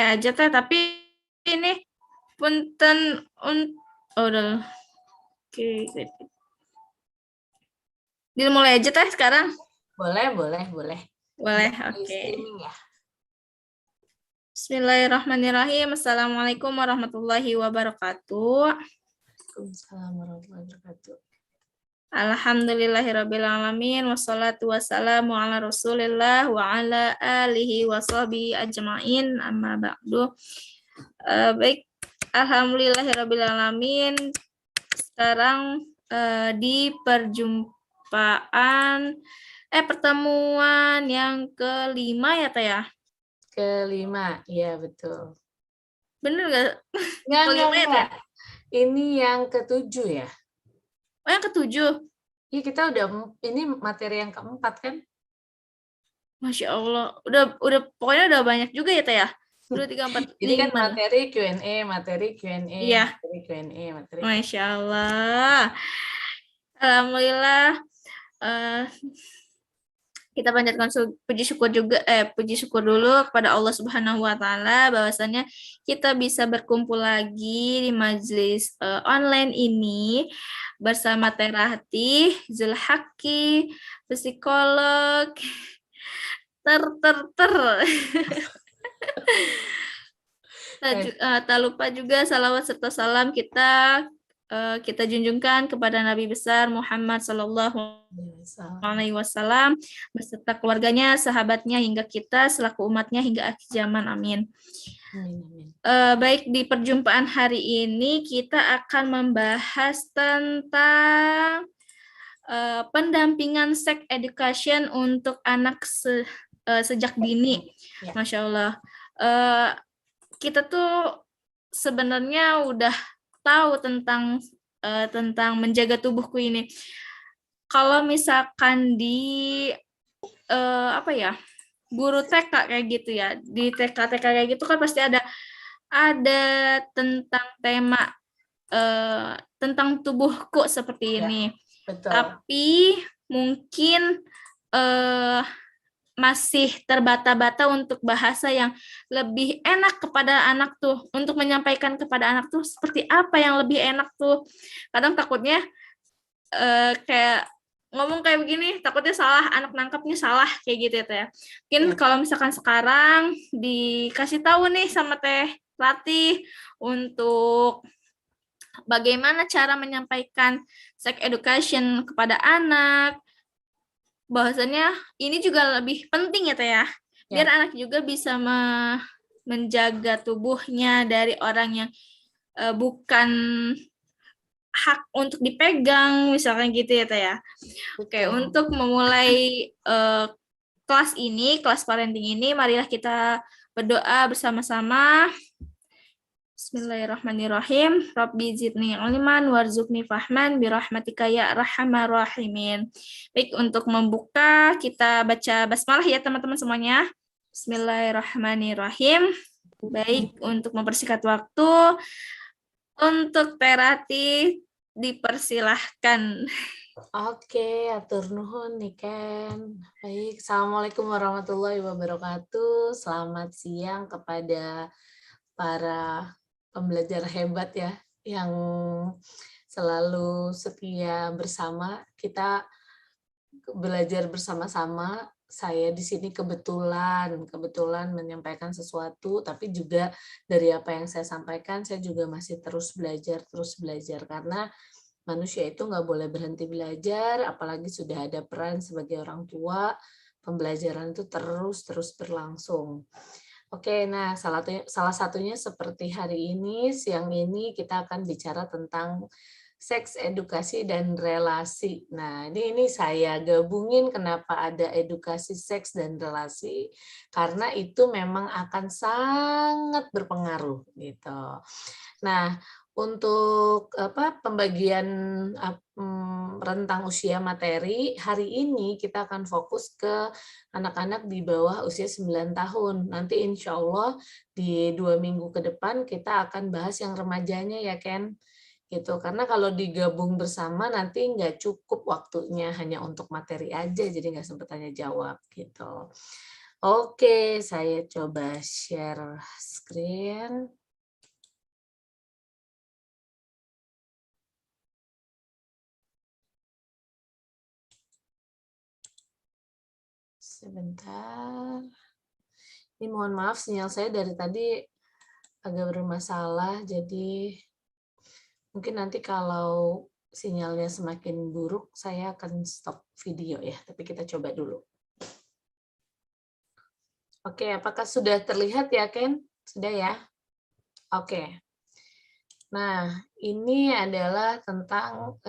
mulai aja teh, tapi ini punten udah. Oke. Dimulai aja teh sekarang. Boleh. Boleh, Dari oke. streaming ya. Bismillahirrahmanirrahim. Assalamualaikum warahmatullahi wabarakatuh. Waalaikumsalam warahmatullahi wabarakatuh. Alhamdulillahirabbil alamin wassalatu wassalamu ala Rasulillah wa ala alihi washabihi ajmain amma ba'du. Baik, alhamdulillahirabbil alamin. Sekarang di pertemuan yang kelima ya Teh ya? Kelima, iya betul. Bener nggak? Enggak. Ya, Teh? Ini yang ketujuh ya? Oh, yang ketujuh. Iya, kita ini materi yang keempat kan? Masya Allah, udah pokoknya udah banyak juga ya Teh ya? 2, 3, 4, 5. Ini kan materi Q&A, Iya. Masya Allah. Alhamdulillah. Kita panjatkan puji syukur dulu kepada Allah Subhanahu wa taala bahwasanya kita bisa berkumpul lagi di majelis online ini bersama Teh Rahti, Zulhaki, psikolog ter. Tak lupa juga salawat serta salam kita junjungkan kepada Nabi besar Muhammad Sallallahu Alaihi Wasallam beserta keluarganya, sahabatnya hingga kita selaku umatnya hingga akhir zaman. Amin. Baik, di perjumpaan hari ini kita akan membahas tentang pendampingan sex education untuk anak sejak dini. Masya Allah. Kita tuh sebenarnya udah tahu tentang menjaga tubuhku ini. Kalau misalkan di guru TK kayak gitu ya, di TK kayak gitu kan pasti ada tentang tema tentang tubuhku seperti ini. Betul. Tapi mungkin masih terbata-bata untuk bahasa yang lebih enak kepada anak tuh, untuk menyampaikan kepada anak tuh seperti apa yang lebih enak tuh. Kadang takutnya kayak ngomong kayak begini, takutnya salah, anak nangkapnya salah kayak gitu ya Teh. Mungkin kalau misalkan sekarang dikasih tahu nih sama Teh Ratih untuk bagaimana cara menyampaikan sex education kepada anak, bahwasannya ini juga lebih penting ya Teh ya, biar anak juga bisa menjaga tubuhnya dari orang yang bukan hak untuk dipegang, misalkan gitu ya Teh ya. Oke, untuk memulai kelas parenting ini, marilah kita berdoa bersama-sama. Bismillahirrahmanirrahim. Rabbi zidni ilman warzuqni fahman birahmatika ya arhamar rahimin. Baik, untuk membuka kita baca basmalah ya teman-teman semuanya. Bismillahirrahmanirrahim. Baik, untuk mempersingkat waktu, untuk Teh Ratih dipersilahkan. Oke, atur nuhun Niken. Baik, Assalamualaikum warahmatullahi wabarakatuh. Selamat siang kepada para pembelajar hebat ya, yang selalu setia bersama. Kita belajar bersama-sama. Saya di sini kebetulan menyampaikan sesuatu, tapi juga dari apa yang saya sampaikan, saya juga masih terus belajar karena manusia itu nggak boleh berhenti belajar, apalagi sudah ada peran sebagai orang tua, pembelajaran itu terus berlangsung. Oke, nah salah satunya seperti hari ini, siang ini kita akan bicara tentang seks edukasi dan relasi. Nah, ini saya gabungin kenapa ada edukasi seks dan relasi, karena itu memang akan sangat berpengaruh gitu. Nah, untuk pembagian rentang usia materi, hari ini kita akan fokus ke anak-anak di bawah usia 9 tahun. Nanti insya Allah di 2 minggu ke depan kita akan bahas yang remajanya ya Ken. Gitu. Karena kalau digabung bersama nanti nggak cukup waktunya hanya untuk materi aja, jadi nggak sempat tanya jawab gitu. Oke, saya coba share screen. Sebentar. Ini mohon maaf, sinyal saya dari tadi agak bermasalah, jadi mungkin nanti kalau sinyalnya semakin buruk, saya akan stop video ya, tapi kita coba dulu. Oke, apakah sudah terlihat ya, Ken? Sudah ya? Oke. Nah, ini adalah tentang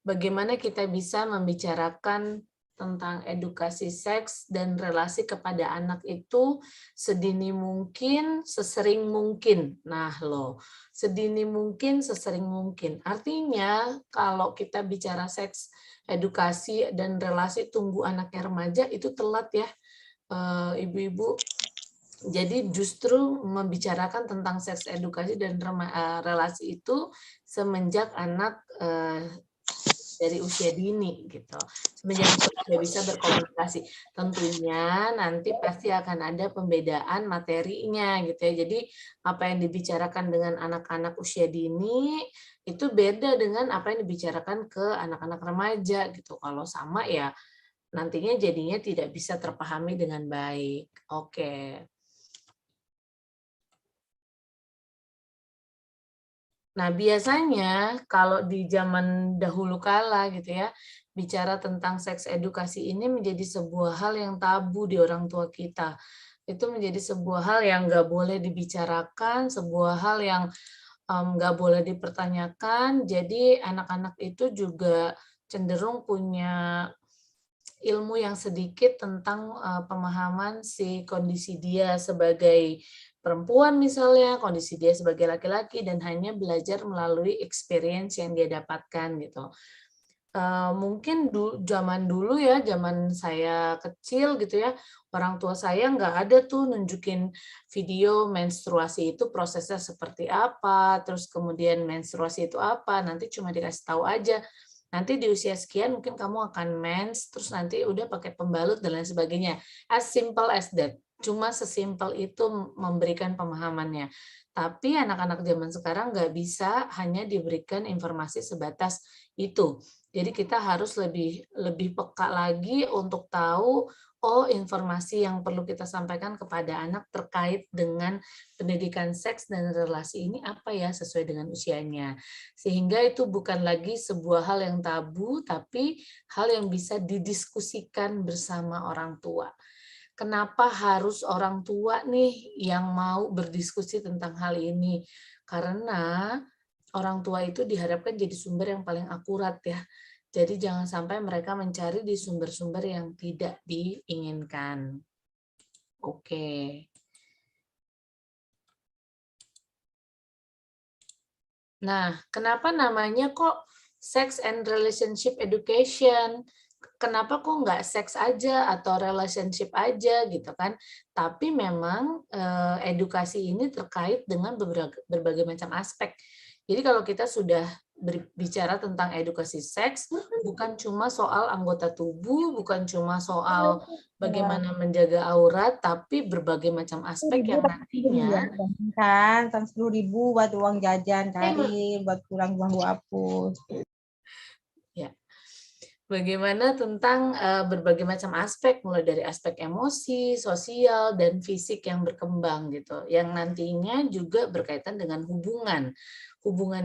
bagaimana kita bisa membicarakan tentang edukasi seks dan relasi kepada anak itu sedini mungkin, sesering mungkin. Nah, loh, sedini mungkin, sesering mungkin. Artinya, kalau kita bicara seks, edukasi, dan relasi tunggu anaknya remaja, itu telat ya, ibu-ibu. Jadi justru membicarakan tentang seks edukasi dan relasi itu semenjak anak dari usia dini gitu. Semenjak sudah bisa berkomunikasi. Tentunya nanti pasti akan ada pembedaan materinya gitu ya. Jadi apa yang dibicarakan dengan anak-anak usia dini itu beda dengan apa yang dibicarakan ke anak-anak remaja gitu. Kalau sama ya nantinya jadinya tidak bisa terpahami dengan baik. Oke. Nah, biasanya kalau di zaman dahulu kala gitu ya, bicara tentang seks edukasi ini menjadi sebuah hal yang tabu di orang tua kita. Itu menjadi sebuah hal yang nggak boleh dibicarakan, sebuah hal yang nggak boleh dipertanyakan. Jadi anak-anak itu juga cenderung punya ilmu yang sedikit tentang pemahaman si kondisi dia sebagai perempuan misalnya, kondisi dia sebagai laki-laki, dan hanya belajar melalui experience yang dia dapatkan gitu. Mungkin zaman dulu ya, zaman saya kecil gitu ya, orang tua saya nggak ada tuh nunjukin video menstruasi itu prosesnya seperti apa, terus kemudian menstruasi itu apa, nanti cuma dikasih tahu aja. Nanti di usia sekian mungkin kamu akan mens, terus nanti udah pakai pembalut dan lain sebagainya. As simple as that. Cuma sesimpel itu memberikan pemahamannya. Tapi anak-anak zaman sekarang nggak bisa hanya diberikan informasi sebatas itu. Jadi kita harus lebih peka lagi untuk tahu informasi yang perlu kita sampaikan kepada anak terkait dengan pendidikan seks dan relasi ini apa ya sesuai dengan usianya. Sehingga itu bukan lagi sebuah hal yang tabu, tapi hal yang bisa didiskusikan bersama orang tua. Kenapa harus orang tua nih yang mau berdiskusi tentang hal ini? Karena orang tua itu diharapkan jadi sumber yang paling akurat ya. Jadi jangan sampai mereka mencari di sumber-sumber yang tidak diinginkan. Oke. Nah, kenapa namanya kok Sex and Relationship Education? Kenapa kok nggak seks aja atau relationship aja gitu kan? Tapi memang edukasi ini terkait dengan berbagai macam aspek. Jadi kalau kita sudah berbicara tentang edukasi seks, bukan cuma soal anggota tubuh, bukan cuma soal bagaimana menjaga aurat, tapi berbagai macam aspek yang nantinya kan 10.000 buat uang jajan kali, buat pulang uang hapus. ya. Bagaimana tentang berbagai macam aspek, mulai dari aspek emosi, sosial, dan fisik yang berkembang gitu, yang nantinya juga berkaitan dengan hubungan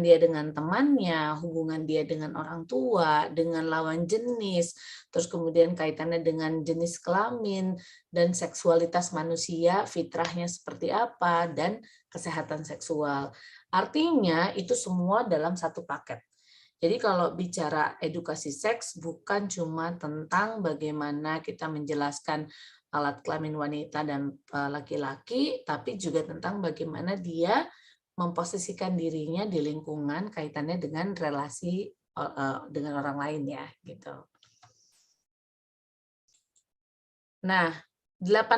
dia dengan temannya, hubungan dia dengan orang tua, dengan lawan jenis, terus kemudian kaitannya dengan jenis kelamin, dan seksualitas manusia, fitrahnya seperti apa, dan kesehatan seksual. Artinya itu semua dalam satu paket. Jadi kalau bicara edukasi seks bukan cuma tentang bagaimana kita menjelaskan alat kelamin wanita dan laki-laki, tapi juga tentang bagaimana dia memposisikan dirinya di lingkungan kaitannya dengan relasi dengan orang lain ya, gitu. Nah, 8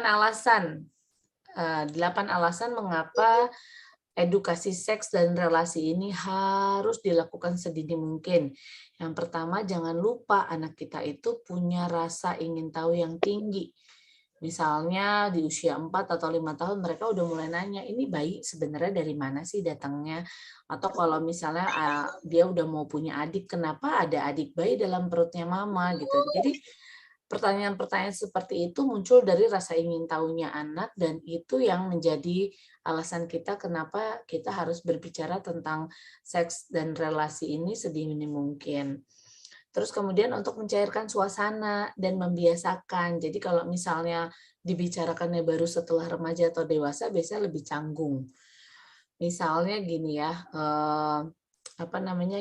alasan mengapa edukasi seks dan relasi ini harus dilakukan sedini mungkin. Yang pertama, jangan lupa anak kita itu punya rasa ingin tahu yang tinggi. Misalnya di usia 4 atau 5 tahun mereka udah mulai nanya, ini bayi sebenarnya dari mana sih datangnya? Atau kalau misalnya dia udah mau punya adik, kenapa ada adik bayi dalam perutnya mama gitu. Jadi pertanyaan-pertanyaan seperti itu muncul dari rasa ingin tahunya anak, dan itu yang menjadi alasan kita kenapa kita harus berbicara tentang seks dan relasi ini sedini mungkin. Terus kemudian untuk mencairkan suasana dan membiasakan. Jadi kalau misalnya dibicarakannya baru setelah remaja atau dewasa, biasanya lebih canggung. Misalnya gini ya,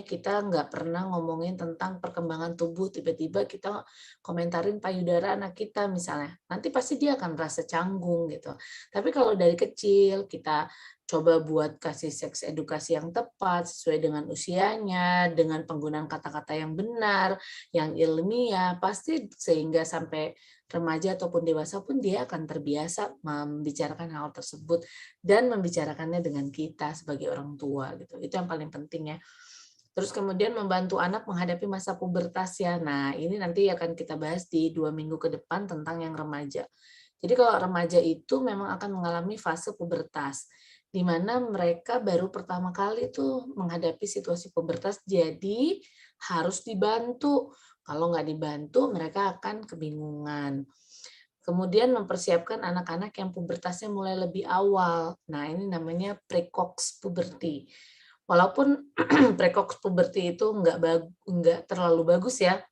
kita nggak pernah ngomongin tentang perkembangan tubuh, tiba-tiba kita komentarin payudara anak kita misalnya, nanti pasti dia akan merasa canggung gitu. Tapi kalau dari kecil kita coba buat kasih seks edukasi yang tepat sesuai dengan usianya, dengan penggunaan kata-kata yang benar, yang ilmiah, pasti sehingga sampai remaja ataupun dewasa pun dia akan terbiasa membicarakan hal tersebut dan membicarakannya dengan kita sebagai orang tua gitu. Itu yang paling penting ya. Terus kemudian membantu anak menghadapi masa pubertas ya. Nah, ini nanti akan kita bahas di 2 minggu ke depan tentang yang remaja. Jadi kalau remaja itu memang akan mengalami fase pubertas, di mana mereka baru pertama kali tuh menghadapi situasi pubertas, jadi harus dibantu. Kalau nggak dibantu, mereka akan kebingungan. Kemudian mempersiapkan anak-anak yang pubertasnya mulai lebih awal. Nah, ini namanya precox puberty. Walaupun precox puberty itu nggak terlalu bagus ya,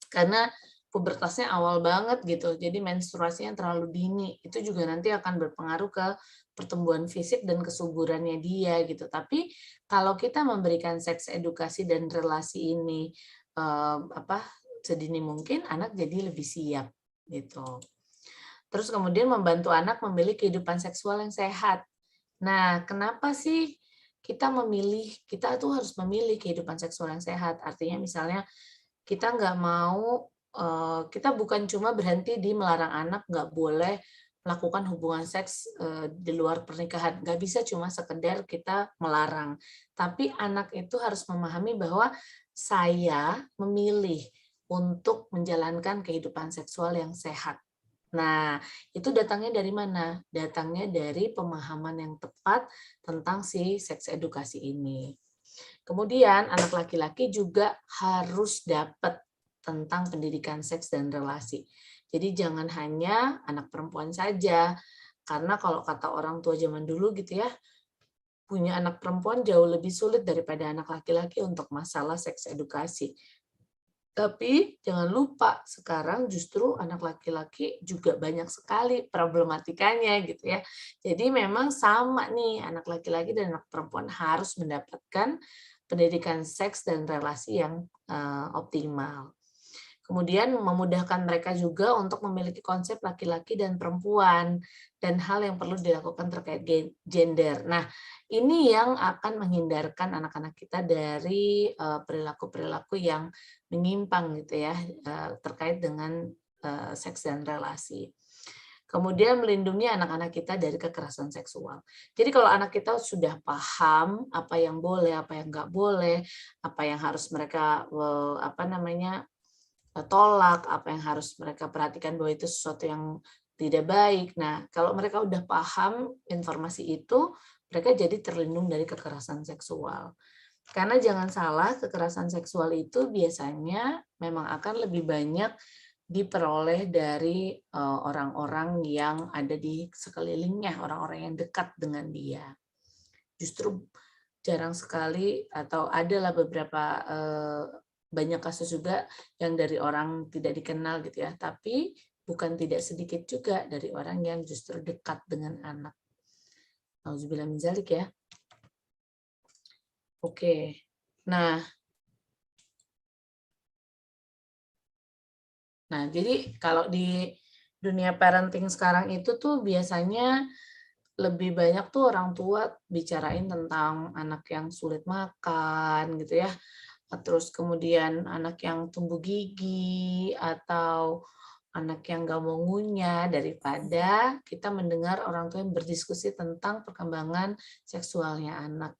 karena pubertasnya awal banget gitu. Jadi menstruasinya terlalu dini. Itu juga nanti akan berpengaruh ke pertumbuhan fisik dan kesuburannya dia gitu. Tapi kalau kita memberikan seks edukasi dan relasi ini sedini mungkin, anak jadi lebih siap gitu. Terus kemudian membantu anak memilih kehidupan seksual yang sehat. Nah, kenapa sih kita tuh harus memilih kehidupan seksual yang sehat? Artinya misalnya kita nggak mau, kita bukan cuma berhenti di melarang anak nggak boleh melakukan hubungan seks di luar pernikahan. Nggak bisa cuma sekedar kita melarang. Tapi anak itu harus memahami bahwa saya memilih untuk menjalankan kehidupan seksual yang sehat. Nah, itu datangnya dari mana? Datangnya dari pemahaman yang tepat tentang si seks edukasi ini. Kemudian anak laki-laki juga harus dapat tentang pendidikan seks dan relasi. Jadi jangan hanya anak perempuan saja, karena kalau kata orang tua zaman dulu gitu ya, punya anak perempuan jauh lebih sulit daripada anak laki-laki untuk masalah seks edukasi. Tapi jangan lupa sekarang justru anak laki-laki juga banyak sekali problematikanya gitu ya. Jadi memang sama nih, anak laki-laki dan anak perempuan harus mendapatkan pendidikan seks dan relasi yang optimal. Kemudian memudahkan mereka juga untuk memiliki konsep laki-laki dan perempuan dan hal yang perlu dilakukan terkait gender. Nah, ini yang akan menghindarkan anak-anak kita dari perilaku-perilaku yang menyimpang gitu ya, terkait dengan seks dan relasi. Kemudian melindungi anak-anak kita dari kekerasan seksual. Jadi kalau anak kita sudah paham apa yang boleh, apa yang nggak boleh, apa yang harus mereka tolak, apa yang harus mereka perhatikan bahwa itu sesuatu yang tidak baik. Nah, kalau mereka udah paham informasi itu, mereka jadi terlindung dari kekerasan seksual. Karena jangan salah, kekerasan seksual itu biasanya memang akan lebih banyak diperoleh dari orang-orang yang ada di sekelilingnya, orang-orang yang dekat dengan dia. Justru jarang sekali atau adalah beberapa banyak kasus juga yang dari orang tidak dikenal gitu ya, tapi bukan tidak sedikit juga dari orang yang justru dekat dengan anak. Auzubillah min zalik ya. Oke. Nah, jadi kalau di dunia parenting sekarang itu tuh biasanya lebih banyak tuh orang tua bicarain tentang anak yang sulit makan gitu ya. Terus kemudian anak yang tumbuh gigi atau anak yang nggak mau ngunyah, daripada kita mendengar orang tua yang berdiskusi tentang perkembangan seksualnya anak.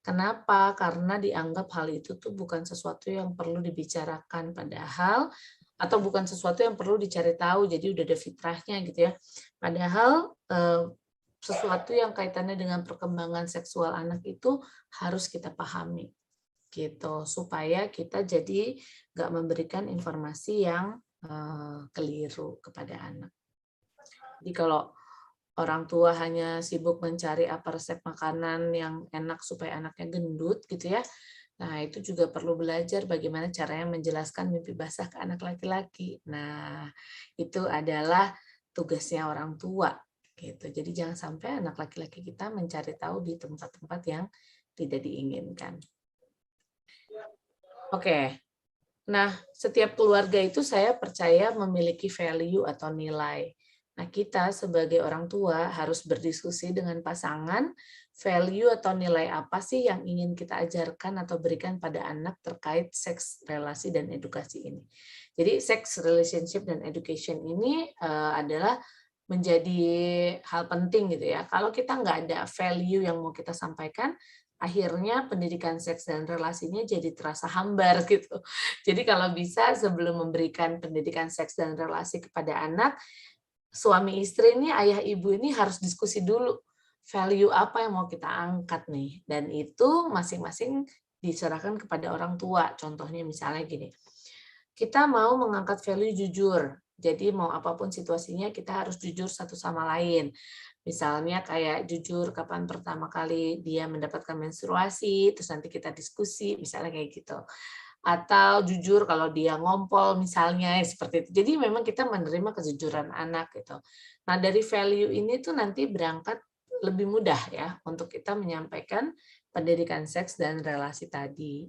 Kenapa? Karena dianggap hal itu tuh bukan sesuatu yang perlu dibicarakan, padahal atau bukan sesuatu yang perlu dicari tahu, jadi udah ada fitrahnya gitu ya. Padahal sesuatu yang kaitannya dengan perkembangan seksual anak itu harus kita pahami gitu, supaya kita jadi nggak memberikan informasi yang keliru kepada anak. Jadi kalau orang tua hanya sibuk mencari apa resep makanan yang enak supaya anaknya gendut gitu ya, nah, itu juga perlu belajar bagaimana caranya menjelaskan mimpi basah ke anak laki-laki. Nah, itu adalah tugasnya orang tua gitu. Jadi jangan sampai anak laki-laki kita mencari tahu di tempat-tempat yang tidak diinginkan. Oke. Nah, setiap keluarga itu saya percaya memiliki value atau nilai. Nah, kita sebagai orang tua harus berdiskusi dengan pasangan, value atau nilai apa sih yang ingin kita ajarkan atau berikan pada anak terkait seks, relasi, dan edukasi ini. Jadi, sex, relationship, dan education ini adalah menjadi hal penting gitu ya. Kalau kita nggak ada value yang mau kita sampaikan, akhirnya pendidikan seks dan relasinya jadi terasa hambar gitu. Jadi kalau bisa sebelum memberikan pendidikan seks dan relasi kepada anak, suami istri ini, ayah ibu ini harus diskusi dulu value apa yang mau kita angkat nih. Dan itu masing-masing diserahkan kepada orang tua. Contohnya misalnya gini, kita mau mengangkat value jujur. Jadi mau apapun situasinya kita harus jujur satu sama lain. Misalnya kayak jujur kapan pertama kali dia mendapatkan menstruasi, terus nanti kita diskusi, misalnya kayak gitu. Atau jujur kalau dia ngompol misalnya, seperti itu. Jadi memang kita menerima kejujuran anak gitu. Nah, dari value ini tuh nanti berangkat lebih mudah ya untuk kita menyampaikan pendidikan seks dan relasi tadi.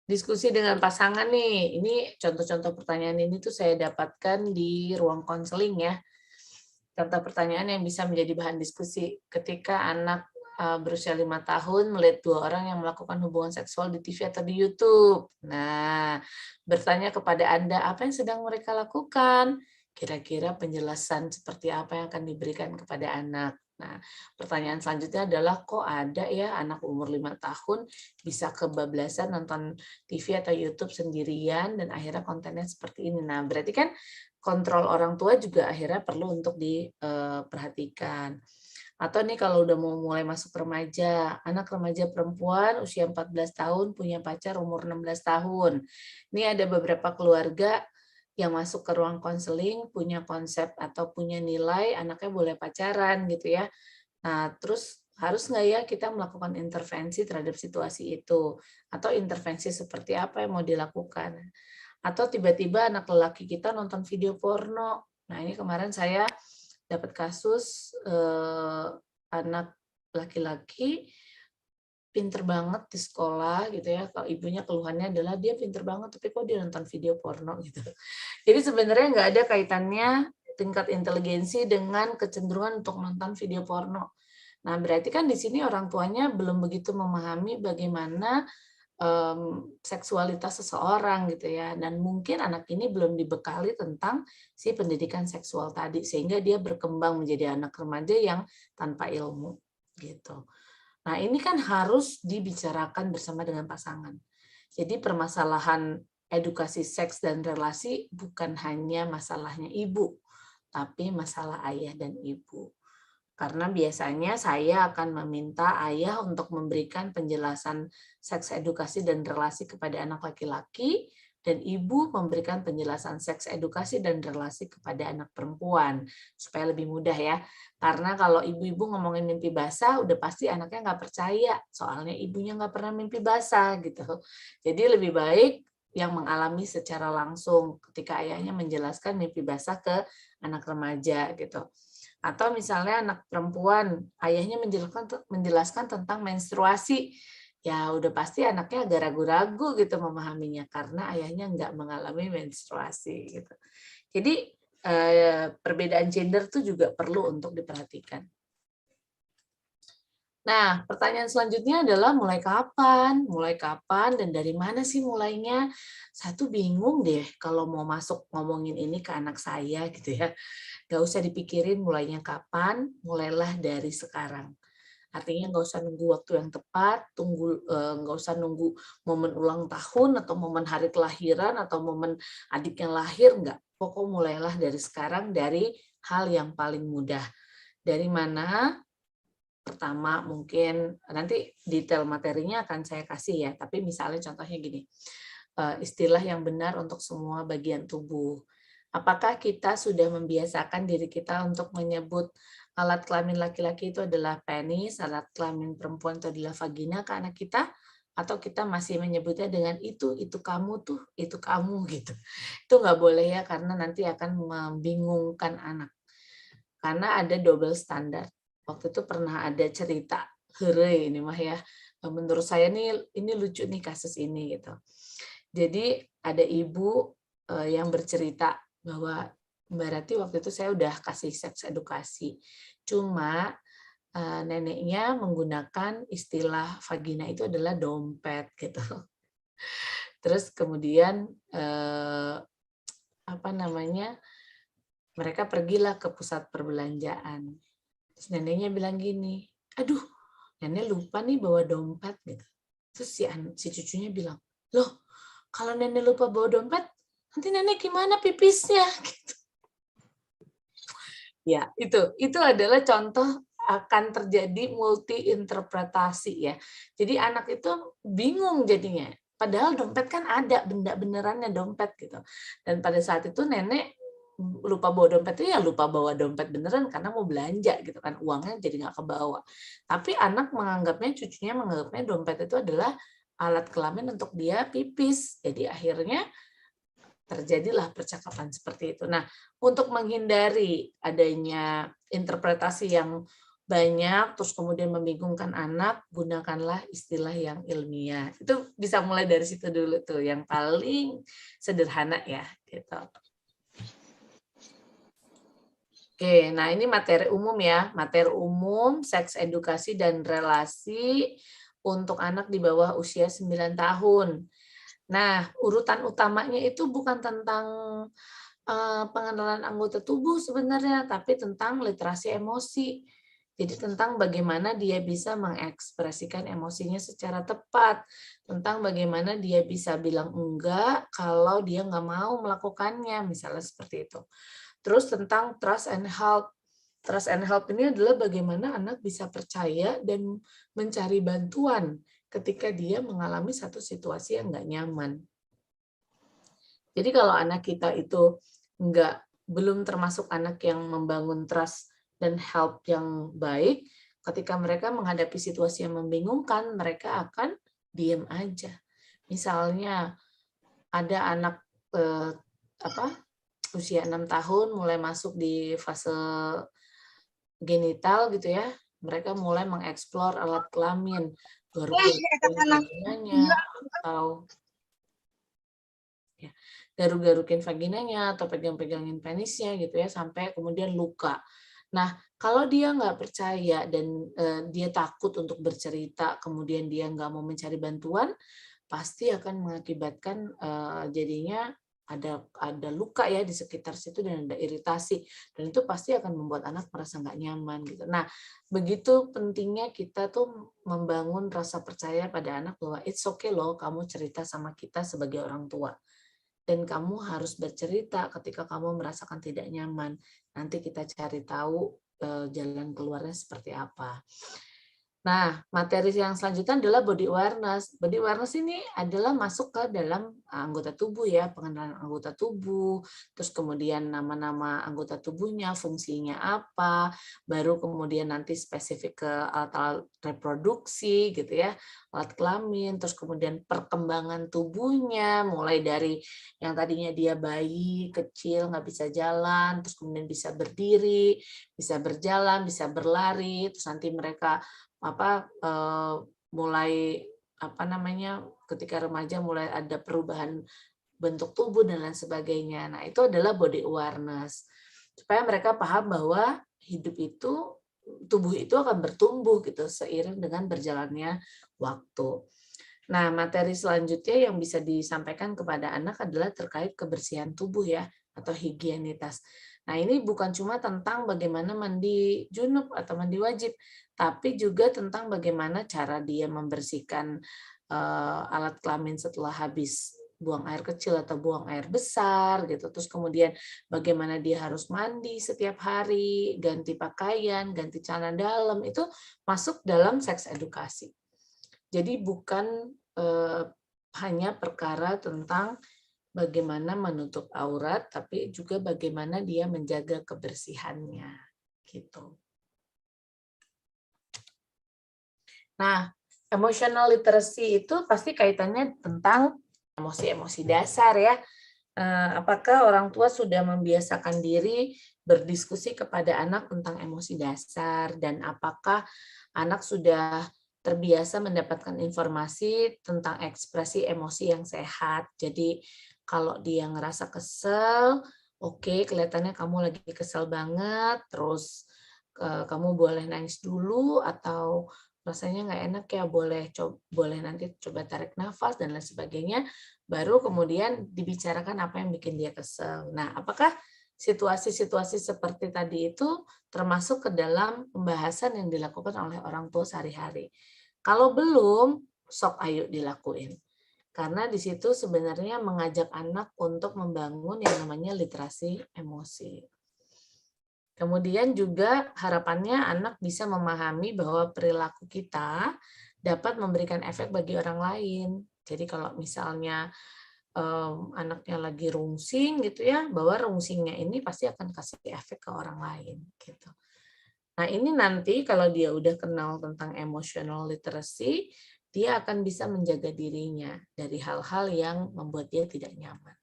Diskusi dengan pasangan nih, ini contoh-contoh pertanyaan ini tuh saya dapatkan di ruang konseling ya. Contoh pertanyaan yang bisa menjadi bahan diskusi ketika anak berusia 5 tahun melihat 2 orang yang melakukan hubungan seksual di TV atau di YouTube. Nah, bertanya kepada Anda apa yang sedang mereka lakukan? Kira-kira penjelasan seperti apa yang akan diberikan kepada anak? Nah, pertanyaan selanjutnya adalah kok ada ya anak umur 5 tahun bisa kebablasan nonton TV atau YouTube sendirian dan akhirnya kontennya seperti ini. Nah, berarti kan kontrol orang tua juga akhirnya perlu untuk diperhatikan. Atau nih kalau udah mau mulai masuk remaja, anak remaja perempuan usia 14 tahun punya pacar umur 16 tahun. Ini ada beberapa keluarga yang masuk ke ruang konseling punya konsep atau punya nilai anaknya boleh pacaran gitu ya. Nah, terus harus nggak ya kita melakukan intervensi terhadap situasi itu? Atau intervensi seperti apa yang mau dilakukan? Atau tiba-tiba anak lelaki kita nonton video porno. Nah, ini kemarin saya dapat kasus anak laki-laki pinter banget di sekolah gitu ya. Kalau ibunya keluhannya adalah dia pinter banget, tapi kok dia nonton video porno gitu. Jadi sebenarnya nggak ada kaitannya tingkat inteligensi dengan kecenderungan untuk nonton video porno. Nah, berarti kan di sini orang tuanya belum begitu memahami bagaimana seksualitas seseorang gitu ya, dan mungkin anak ini belum dibekali tentang si pendidikan seksual tadi sehingga dia berkembang menjadi anak remaja yang tanpa ilmu gitu. Nah, ini kan harus dibicarakan bersama dengan pasangan. Jadi permasalahan edukasi seks dan relasi bukan hanya masalahnya ibu, tapi masalah ayah dan ibu. Karena biasanya saya akan meminta ayah untuk memberikan penjelasan seks edukasi dan relasi kepada anak laki-laki, dan ibu memberikan penjelasan seks edukasi dan relasi kepada anak perempuan, supaya lebih mudah ya. Karena kalau ibu-ibu ngomongin mimpi basah, udah pasti anaknya nggak percaya, soalnya ibunya nggak pernah mimpi basah gitu. Jadi lebih baik yang mengalami secara langsung ketika ayahnya menjelaskan mimpi basah ke anak remaja gitu. Atau misalnya anak perempuan, ayahnya menjelaskan tentang menstruasi, ya udah pasti anaknya agak ragu-ragu gitu memahaminya karena ayahnya nggak mengalami menstruasi gitu. Jadi perbedaan gender itu juga perlu untuk diperhatikan. Nah, pertanyaan selanjutnya adalah mulai kapan? Mulai kapan dan dari mana sih mulainya? Saya tuh bingung deh kalau mau masuk ngomongin ini ke anak saya gitu ya. Nggak usah dipikirin mulainya kapan, mulailah dari sekarang. Artinya nggak usah nunggu waktu yang tepat, nggak usah nunggu momen ulang tahun atau momen hari kelahiran atau momen adiknya lahir, nggak. Pokok mulailah dari sekarang dari hal yang paling mudah. Dari mana? Pertama mungkin nanti detail materinya akan saya kasih ya, tapi misalnya contohnya gini, istilah yang benar untuk semua bagian tubuh. Apakah kita sudah membiasakan diri kita untuk menyebut alat kelamin laki-laki itu adalah penis, alat kelamin perempuan itu adalah vagina ke anak kita? Atau kita masih menyebutnya dengan itu kamu tuh, itu kamu gitu. Itu nggak boleh ya, karena nanti akan membingungkan anak. Karena ada double standar. Waktu itu pernah ada cerita, heureuy ini mah ya. Menurut saya nih ini lucu nih kasus ini gitu. Jadi ada ibu yang bercerita bahwa Mbak Rati waktu itu saya udah kasih seks edukasi. Cuma neneknya menggunakan istilah vagina itu adalah dompet gitu. Terus kemudian mereka pergilah ke pusat perbelanjaan. Terus neneknya bilang gini, aduh, nenek lupa nih bawa dompet gitu. Terus si cucunya bilang, loh, kalau nenek lupa bawa dompet, nanti nenek gimana pipisnya? Gitu. Ya, itu adalah contoh akan terjadi multi interpretasi ya. Jadi anak itu bingung jadinya. Padahal dompet kan ada, benda benerannya dompet gitu. Dan pada saat itu nenek lupa bawa dompet itu ya lupa bawa dompet beneran karena mau belanja gitu kan, uangnya jadi nggak kebawa. Tapi anak cucunya menganggapnya dompet itu adalah alat kelamin untuk dia pipis. Jadi akhirnya terjadilah percakapan seperti itu. Nah, untuk menghindari adanya interpretasi yang banyak, terus kemudian membingungkan anak, gunakanlah istilah yang ilmiah. Itu bisa mulai dari situ dulu tuh, yang paling sederhana ya, gitu. Oke, nah ini materi umum ya, materi umum, seks edukasi dan relasi untuk anak di bawah usia 9 tahun. Nah, urutan utamanya itu bukan tentang pengenalan anggota tubuh sebenarnya, tapi tentang literasi emosi. Jadi tentang bagaimana dia bisa mengekspresikan emosinya secara tepat, tentang bagaimana dia bisa bilang enggak kalau dia nggak mau melakukannya, misalnya seperti itu. Terus tentang trust and help. Trust and help ini adalah bagaimana anak bisa percaya dan mencari bantuan ketika dia mengalami satu situasi yang nggak nyaman. Jadi kalau anak kita itu belum termasuk anak yang membangun trust dan help yang baik, ketika mereka menghadapi situasi yang membingungkan, mereka akan diam aja. Misalnya ada anak usia 6 tahun mulai masuk di fase genital gitu ya, mereka mulai mengeksplor alat kelamin, garuk-garukin vaginanya atau garuk-garukin vaginanya atau pegang-pegangin penisnya gitu ya sampai kemudian luka. Nah, kalau dia nggak percaya dan dia takut untuk bercerita, kemudian dia nggak mau mencari bantuan, pasti akan mengakibatkan jadinya ada luka ya di sekitar situ dan ada iritasi, dan itu pasti akan membuat anak merasa nggak nyaman gitu. Nah, begitu pentingnya kita tuh membangun rasa percaya pada anak bahwa it's okay loh kamu cerita sama kita sebagai orang tua, dan kamu harus bercerita ketika kamu merasakan tidak nyaman. Nanti kita cari tahu jalan keluarnya seperti apa. Nah, materi yang selanjutnya adalah body awareness. Body awareness ini adalah masuk ke dalam anggota tubuh ya, pengenalan anggota tubuh, terus kemudian nama-nama anggota tubuhnya, fungsinya apa, baru kemudian nanti spesifik ke alat-alat reproduksi gitu ya, alat kelamin, terus kemudian perkembangan tubuhnya, mulai dari yang tadinya dia bayi, kecil, nggak bisa jalan, terus kemudian bisa berdiri, bisa berjalan, bisa berlari, terus nanti mereka mulai ketika remaja mulai ada perubahan bentuk tubuh dan lain sebagainya. Nah, itu adalah body awareness. Supaya mereka paham bahwa tubuh itu akan bertumbuh gitu seiring dengan berjalannya waktu. Nah, materi selanjutnya yang bisa disampaikan kepada anak adalah terkait kebersihan tubuh ya, atau higienitas. Nah, ini bukan cuma tentang bagaimana mandi junub atau mandi wajib, tapi juga tentang bagaimana cara dia membersihkan alat kelamin setelah habis buang air kecil atau buang air besar gitu. Terus kemudian bagaimana dia harus mandi setiap hari, ganti pakaian, ganti celana dalam, itu masuk dalam seks edukasi. Jadi bukan hanya perkara tentang bagaimana menutup aurat, tapi juga bagaimana dia menjaga kebersihannya, gitu. Nah, emotional literacy itu pasti kaitannya tentang emosi-emosi dasar ya. Apakah orang tua sudah membiasakan diri berdiskusi kepada anak tentang emosi dasar, dan apakah anak sudah terbiasa mendapatkan informasi tentang ekspresi emosi yang sehat. Jadi kalau dia ngerasa kesel, oke, kelihatannya kamu lagi kesel banget, terus kamu boleh nangis dulu, atau rasanya nggak enak ya, boleh nanti coba tarik nafas dan lain sebagainya, baru kemudian dibicarakan apa yang bikin dia kesel. Nah, apakah situasi-situasi seperti tadi itu termasuk ke dalam pembahasan yang dilakukan oleh orang tua sehari-hari? Kalau belum, sok ayo dilakuin. Karena di situ sebenarnya mengajak anak untuk membangun yang namanya literasi emosi. Kemudian juga harapannya anak bisa memahami bahwa perilaku kita dapat memberikan efek bagi orang lain. Jadi kalau misalnya anaknya lagi rungsing gitu ya, bahwa rungsingnya ini pasti akan kasih efek ke orang lain gitu. Nah, ini nanti kalau dia udah kenal tentang emotional literacy, dia akan bisa menjaga dirinya dari hal-hal yang membuat dia tidak nyaman.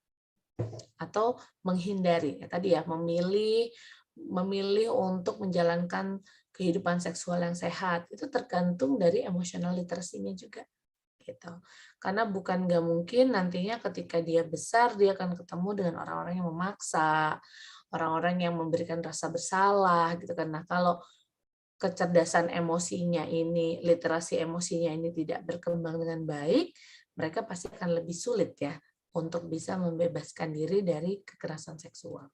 Atau menghindari, ya, tadi ya, memilih untuk menjalankan kehidupan seksual yang sehat. Itu tergantung dari emotional literacy-nya juga. Gitu. Karena bukan nggak mungkin nantinya ketika dia besar, dia akan ketemu dengan orang-orang yang memaksa, orang-orang yang memberikan rasa bersalah, gitu kan. Nah, kalau kecerdasan emosinya ini, literasi emosinya ini tidak berkembang dengan baik, mereka pasti akan lebih sulit ya untuk bisa membebaskan diri dari kekerasan seksual.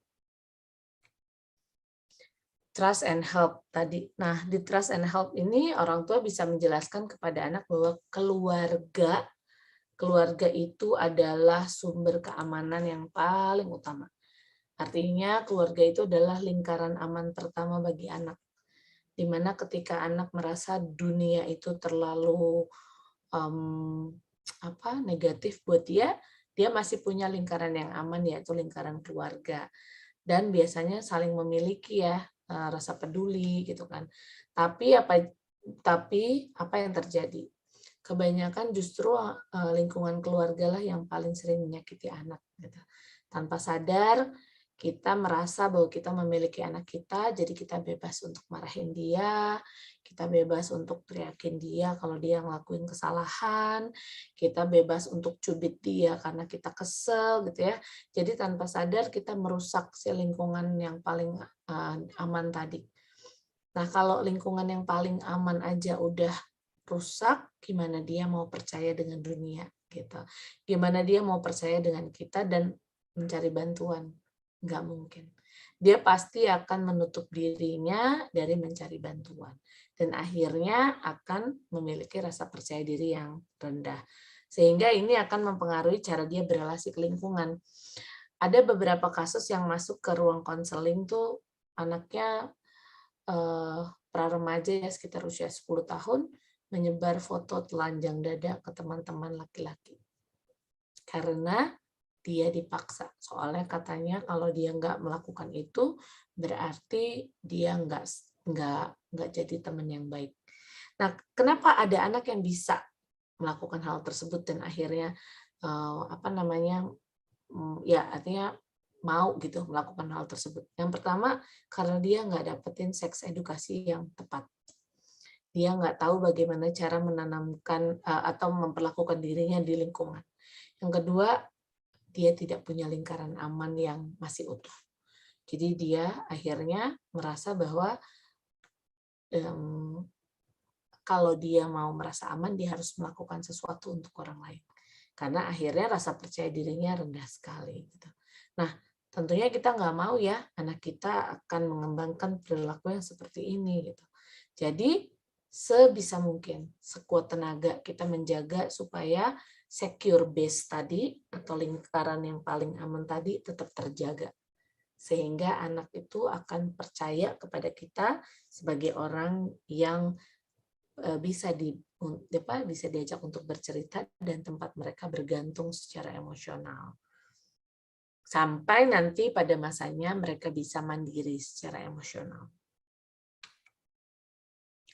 Trust and help tadi. Nah, di trust and help ini orang tua bisa menjelaskan kepada anak bahwa keluarga itu adalah sumber keamanan yang paling utama. Artinya keluarga itu adalah lingkaran aman pertama bagi anak. Di mana ketika anak merasa dunia itu terlalu negatif buat dia masih punya lingkaran yang aman, yaitu lingkaran keluarga. Dan biasanya saling memiliki ya, rasa peduli gitu kan. Tapi apa yang terjadi? Kebanyakan justru lingkungan keluarga lah yang paling sering menyakiti anak gitu. Tanpa sadar kita merasa bahwa kita memiliki anak kita, jadi kita bebas untuk marahin dia, kita bebas untuk teriakin dia kalau dia ngelakuin kesalahan, kita bebas untuk cubit dia karena kita kesel gitu ya. Jadi tanpa sadar kita merusak si lingkungan yang paling aman tadi. Nah, kalau lingkungan yang paling aman aja udah rusak, gimana dia mau percaya dengan dunia gitu. Gimana dia mau percaya dengan kita dan mencari bantuan? Nggak mungkin. Dia pasti akan menutup dirinya dari mencari bantuan. Dan akhirnya akan memiliki rasa percaya diri yang rendah. Sehingga ini akan mempengaruhi cara dia berelasi ke lingkungan. Ada beberapa kasus yang masuk ke ruang konseling tuh anaknya pra-remaja ya, sekitar usia 10 tahun, menyebar foto telanjang dada ke teman-teman laki-laki. Karena dia dipaksa. Soalnya katanya kalau dia nggak melakukan itu, berarti dia nggak jadi teman yang baik. Nah, kenapa ada anak yang bisa melakukan hal tersebut dan akhirnya artinya mau gitu melakukan hal tersebut? Yang pertama, karena dia nggak dapetin seks edukasi yang tepat. Dia nggak tahu bagaimana cara menanamkan atau memperlakukan dirinya di lingkungan. Yang kedua, dia tidak punya lingkaran aman yang masih utuh. Jadi dia akhirnya merasa bahwa kalau dia mau merasa aman, dia harus melakukan sesuatu untuk orang lain. Karena akhirnya rasa percaya dirinya rendah sekali. Nah, tentunya kita nggak mau ya anak kita akan mengembangkan perilaku yang seperti ini gitu. Jadi sebisa mungkin, sekuat tenaga kita menjaga supaya secure base tadi atau lingkaran yang paling aman tadi tetap terjaga. Sehingga anak itu akan percaya kepada kita sebagai orang yang bisa diajak untuk bercerita dan tempat mereka bergantung secara emosional. Sampai nanti pada masanya mereka bisa mandiri secara emosional.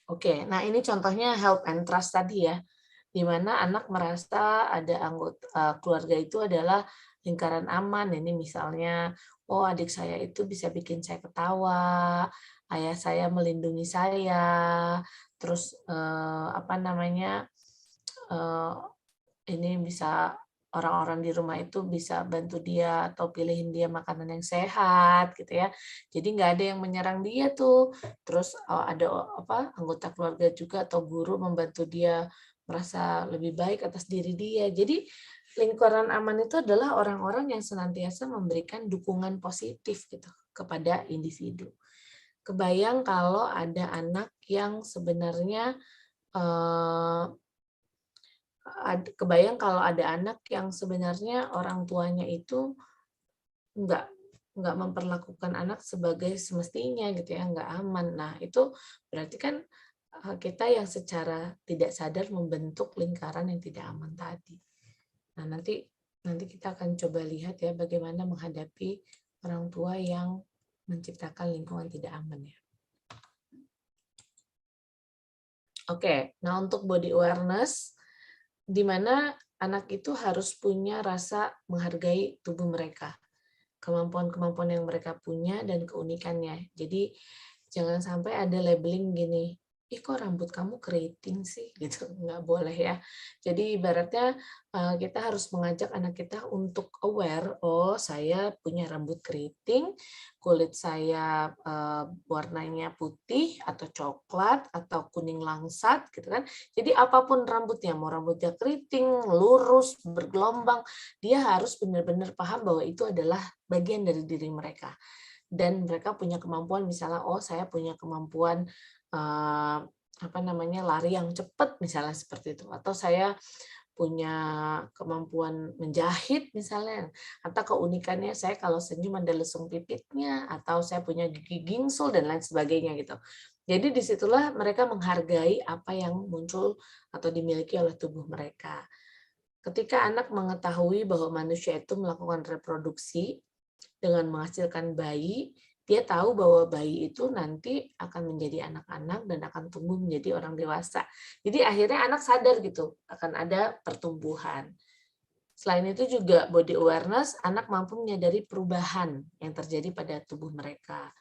Oke, nah ini contohnya help and trust tadi ya, di mana anak merasa ada anggota keluarga itu adalah lingkaran aman. Ini misalnya, oh adik saya itu bisa bikin saya ketawa, ayah saya melindungi saya, terus ini bisa orang-orang di rumah itu bisa bantu dia atau pilihin dia makanan yang sehat gitu ya. Jadi nggak ada yang menyerang dia tuh. Terus ada anggota keluarga juga atau guru membantu dia merasa lebih baik atas diri dia. Jadi lingkaran aman itu adalah orang-orang yang senantiasa memberikan dukungan positif gitu kepada individu. Kebayang kalau ada anak yang sebenarnya kebayang kalau ada anak yang sebenarnya orang tuanya itu nggak memperlakukan anak sebagai semestinya gitu ya, nggak aman. Nah itu berarti kan kita yang secara tidak sadar membentuk lingkaran yang tidak aman tadi. Nah nanti kita akan coba lihat ya bagaimana menghadapi orang tua yang menciptakan lingkungan tidak aman ya. Oke, nah untuk body awareness, di mana anak itu harus punya rasa menghargai tubuh mereka, kemampuan-kemampuan yang mereka punya dan keunikannya. Jadi jangan sampai ada labeling gini, ih kok rambut kamu keriting sih, gitu nggak boleh ya. Jadi ibaratnya kita harus mengajak anak kita untuk aware, oh saya punya rambut keriting, kulit saya warnanya putih atau coklat atau kuning langsat, gitu kan. Jadi apapun rambutnya, mau rambutnya keriting, lurus, bergelombang, dia harus benar-benar paham bahwa itu adalah bagian dari diri mereka. Dan mereka punya kemampuan, misalnya oh saya punya kemampuan lari yang cepat misalnya seperti itu, atau saya punya kemampuan menjahit misalnya, atau keunikannya saya kalau senyum ada lesung pipitnya, atau saya punya gigi gingsul dan lain sebagainya gitu. Jadi disitulah mereka menghargai apa yang muncul atau dimiliki oleh tubuh mereka. Ketika anak mengetahui bahwa manusia itu melakukan reproduksi dengan menghasilkan bayi, dia tahu bahwa bayi itu nanti akan menjadi anak-anak dan akan tumbuh menjadi orang dewasa. Jadi akhirnya anak sadar gitu, akan ada pertumbuhan. Selain itu juga body awareness, anak mampu menyadari perubahan yang terjadi pada tubuh mereka.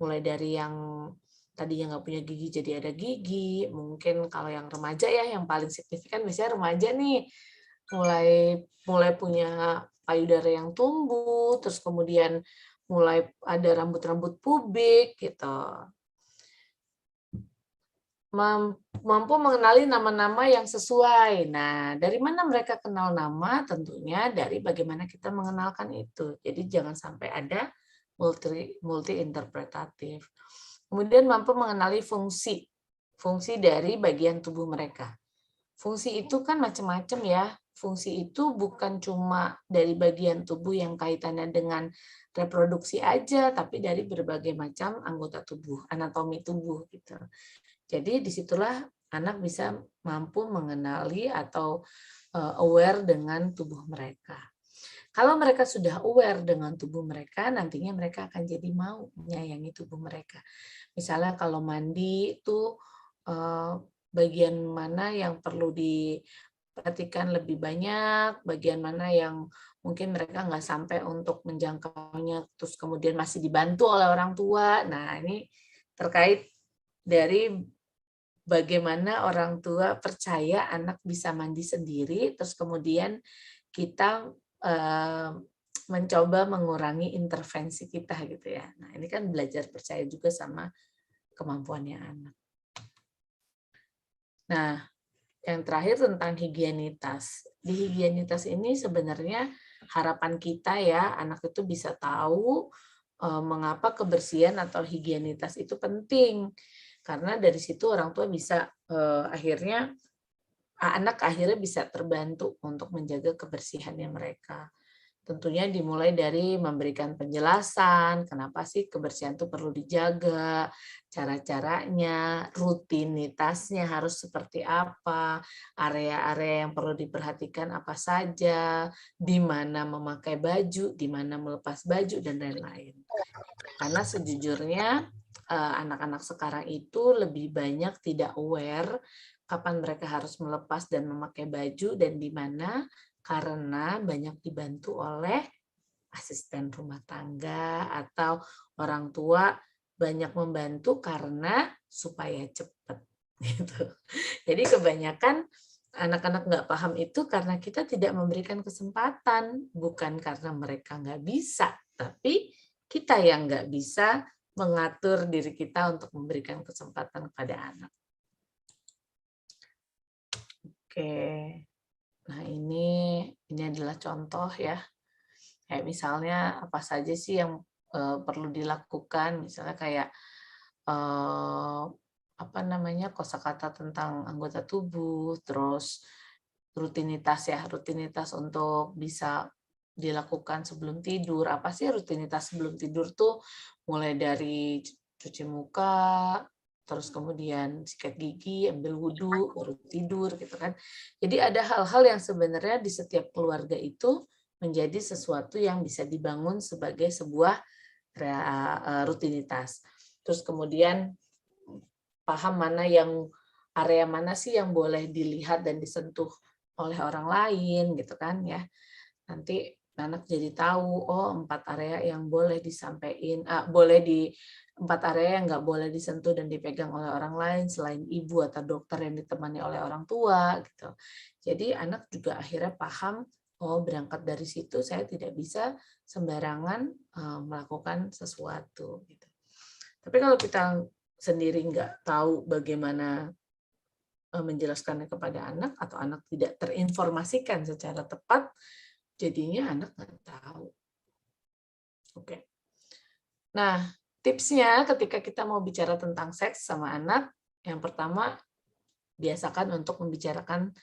Mulai dari yang tadinya nggak punya gigi jadi ada gigi, mungkin kalau yang remaja ya, yang paling signifikan biasanya remaja nih, mulai punya payudara yang tumbuh, terus kemudian mulai ada rambut-rambut pubik gitu. Mampu mengenali nama-nama yang sesuai. Nah, dari mana mereka kenal nama? Tentunya dari bagaimana kita mengenalkan itu. Jadi jangan sampai ada multi interpretatif. Kemudian mampu mengenali fungsi dari bagian tubuh mereka. Fungsi itu kan macam-macam ya. Fungsi itu bukan cuma dari bagian tubuh yang kaitannya dengan reproduksi aja, tapi dari berbagai macam anggota tubuh, anatomi tubuh gitu. Jadi disitulah anak bisa mampu mengenali atau aware dengan tubuh mereka. Kalau mereka sudah aware dengan tubuh mereka, nantinya mereka akan jadi mau menyayangi tubuh mereka. Misalnya kalau mandi itu bagian mana yang perlu diperhatikan lebih banyak, bagian mana yang mungkin mereka nggak sampai untuk menjangkaunya, terus kemudian masih dibantu oleh orang tua. Nah, ini terkait dari bagaimana orang tua percaya anak bisa mandi sendiri, terus kemudian kita mencoba mengurangi intervensi kita gitu ya. Nah, ini kan belajar percaya juga sama kemampuannya anak. Nah, yang terakhir tentang higienitas. Di higienitas ini sebenarnya harapan kita ya, anak itu bisa tahu mengapa kebersihan atau higienitas itu penting. Karena dari situ orang tua bisa anak akhirnya bisa terbantu untuk menjaga kebersihannya mereka. Tentunya dimulai dari memberikan penjelasan, kenapa sih kebersihan itu perlu dijaga, cara-caranya, rutinitasnya harus seperti apa, area-area yang perlu diperhatikan apa saja, di mana memakai baju, di mana melepas baju, dan lain-lain. Karena sejujurnya anak-anak sekarang itu lebih banyak tidak aware kapan mereka harus melepas dan memakai baju dan di mana, karena banyak dibantu oleh asisten rumah tangga atau orang tua banyak membantu karena supaya cepat gitu. Jadi kebanyakan anak-anak nggak paham itu karena kita tidak memberikan kesempatan, bukan karena mereka nggak bisa, tapi kita yang nggak bisa mengatur diri kita untuk memberikan kesempatan kepada anak. Oke, nah ini adalah contoh ya. Kayak misalnya apa saja sih yang perlu dilakukan, misalnya kayak kosakata tentang anggota tubuh, terus rutinitas untuk bisa dilakukan sebelum tidur. Apa sih rutinitas sebelum tidur tuh? Mulai dari cuci muka, terus kemudian sikat gigi, ambil wudhu, baru tidur gitu kan. Jadi ada hal-hal yang sebenarnya di setiap keluarga itu menjadi sesuatu yang bisa dibangun sebagai sebuah rutinitas. Terus kemudian paham area mana sih yang boleh dilihat dan disentuh oleh orang lain gitu kan ya. Nanti anak jadi tahu, 4 area yang boleh disampaikan, 4 area yang nggak boleh disentuh dan dipegang oleh orang lain selain ibu atau dokter yang ditemani oleh orang tua gitu. Jadi anak juga akhirnya paham, berangkat dari situ saya tidak bisa sembarangan melakukan sesuatu gitu. Tapi kalau kita sendiri nggak tahu bagaimana menjelaskannya kepada anak atau anak tidak terinformasikan secara tepat, jadinya anak nggak tahu. Oke. Nah, tipsnya ketika kita mau bicara tentang seks sama anak, yang pertama biasakan untuk membicarakan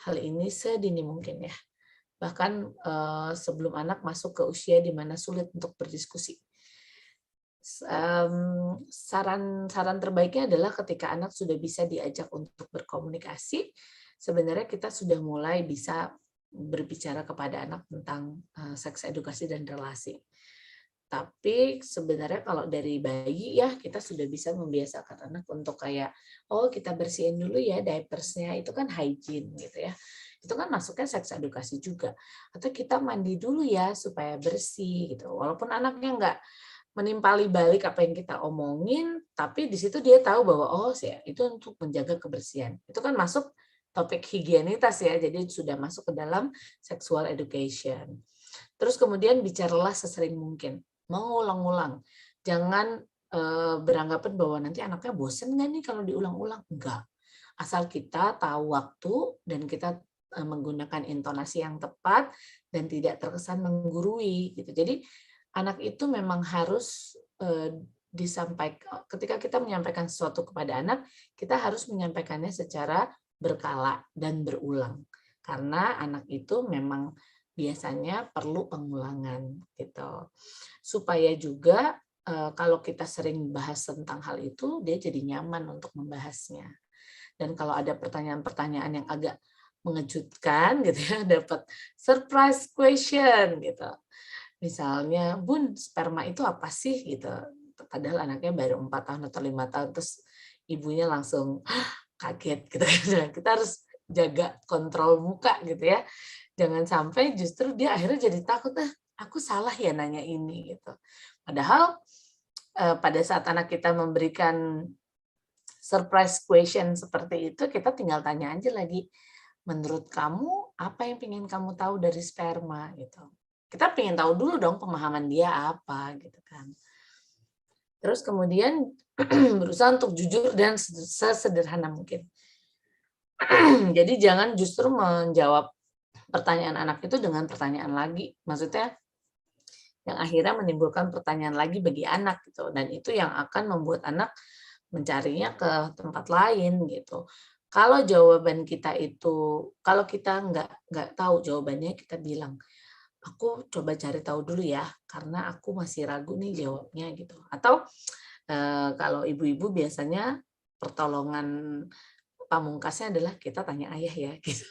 hal ini sedini mungkin ya. Bahkan sebelum anak masuk ke usia di mana sulit untuk berdiskusi. Saran terbaiknya adalah ketika anak sudah bisa diajak untuk berkomunikasi, sebenarnya kita sudah mulai bisa berbicara kepada anak tentang seks edukasi dan relasi. Tapi sebenarnya kalau dari bayi ya kita sudah bisa membiasakan anak untuk kayak kita bersihin dulu ya diapersnya, itu kan hygiene gitu ya. Itu kan masuknya seks edukasi juga. Atau kita mandi dulu ya supaya bersih gitu. Walaupun anaknya nggak menimpali balik apa yang kita omongin, tapi di situ dia tahu bahwa itu untuk menjaga kebersihan. Itu kan masuk topik higienitas ya, jadi sudah masuk ke dalam sexual education. Terus kemudian bicaralah sesering mungkin, mengulang-ulang. Jangan beranggapan bahwa nanti anaknya bosen nggak nih kalau diulang-ulang. Enggak. Asal kita tahu waktu dan kita menggunakan intonasi yang tepat dan tidak terkesan menggurui gitu. Jadi anak itu memang harus disampaikan, ketika kita menyampaikan sesuatu kepada anak, kita harus menyampaikannya secara berkala dan berulang. Karena anak itu memang biasanya perlu pengulangan gitu. Supaya juga kalau kita sering bahas tentang hal itu, dia jadi nyaman untuk membahasnya. Dan kalau ada pertanyaan-pertanyaan yang agak mengejutkan gitu ya, dapat surprise question gitu. Misalnya, Bun, sperma itu apa sih gitu. Padahal anaknya baru 4 tahun atau 5 tahun, terus ibunya langsung kaget gitu. Kita harus jaga kontrol muka gitu ya. Jangan sampai justru dia akhirnya jadi takut, aku salah ya nanya ini gitu. Padahal pada saat anak kita memberikan surprise question seperti itu, kita tinggal tanya aja lagi, menurut kamu apa yang ingin kamu tahu dari sperma gitu. Kita pengen tahu dulu dong pemahaman dia apa gitu kan. Terus kemudian berusaha untuk jujur dan sesederhana mungkin. Jadi jangan justru menjawab pertanyaan anak itu dengan pertanyaan lagi. Maksudnya yang akhirnya menimbulkan pertanyaan lagi bagi anak gitu. Dan itu yang akan membuat anak mencarinya ke tempat lain gitu. Kalau jawaban kita itu, kalau kita nggak tahu jawabannya, kita bilang, aku coba cari tahu dulu ya, karena aku masih ragu nih jawabnya gitu. Atau kalau ibu-ibu biasanya pertolongan pamungkasnya adalah kita tanya ayah ya gitu.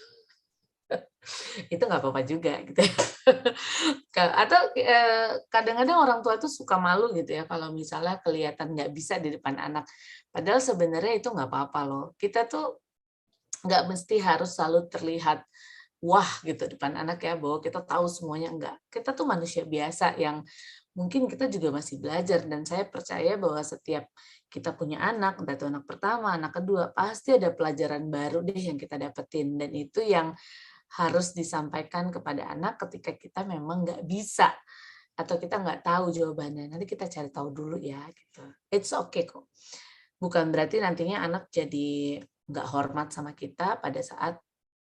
Itu nggak apa-apa juga gitu ya. Atau kadang-kadang orang tua tuh suka malu gitu ya kalau misalnya kelihatan nggak bisa di depan anak. Padahal sebenarnya itu nggak apa-apa loh. Kita tuh nggak mesti harus selalu terlihat wah gitu depan anak ya, bahwa kita tahu semuanya, enggak. Kita tuh manusia biasa yang mungkin kita juga masih belajar, dan saya percaya bahwa setiap kita punya anak, entah itu anak pertama, anak kedua, pasti ada pelajaran baru deh yang kita dapetin, dan itu yang harus disampaikan kepada anak ketika kita memang nggak bisa atau kita nggak tahu jawabannya. Nanti kita cari tahu dulu ya gitu. It's okay kok. Bukan berarti nantinya anak jadi nggak hormat sama kita pada saat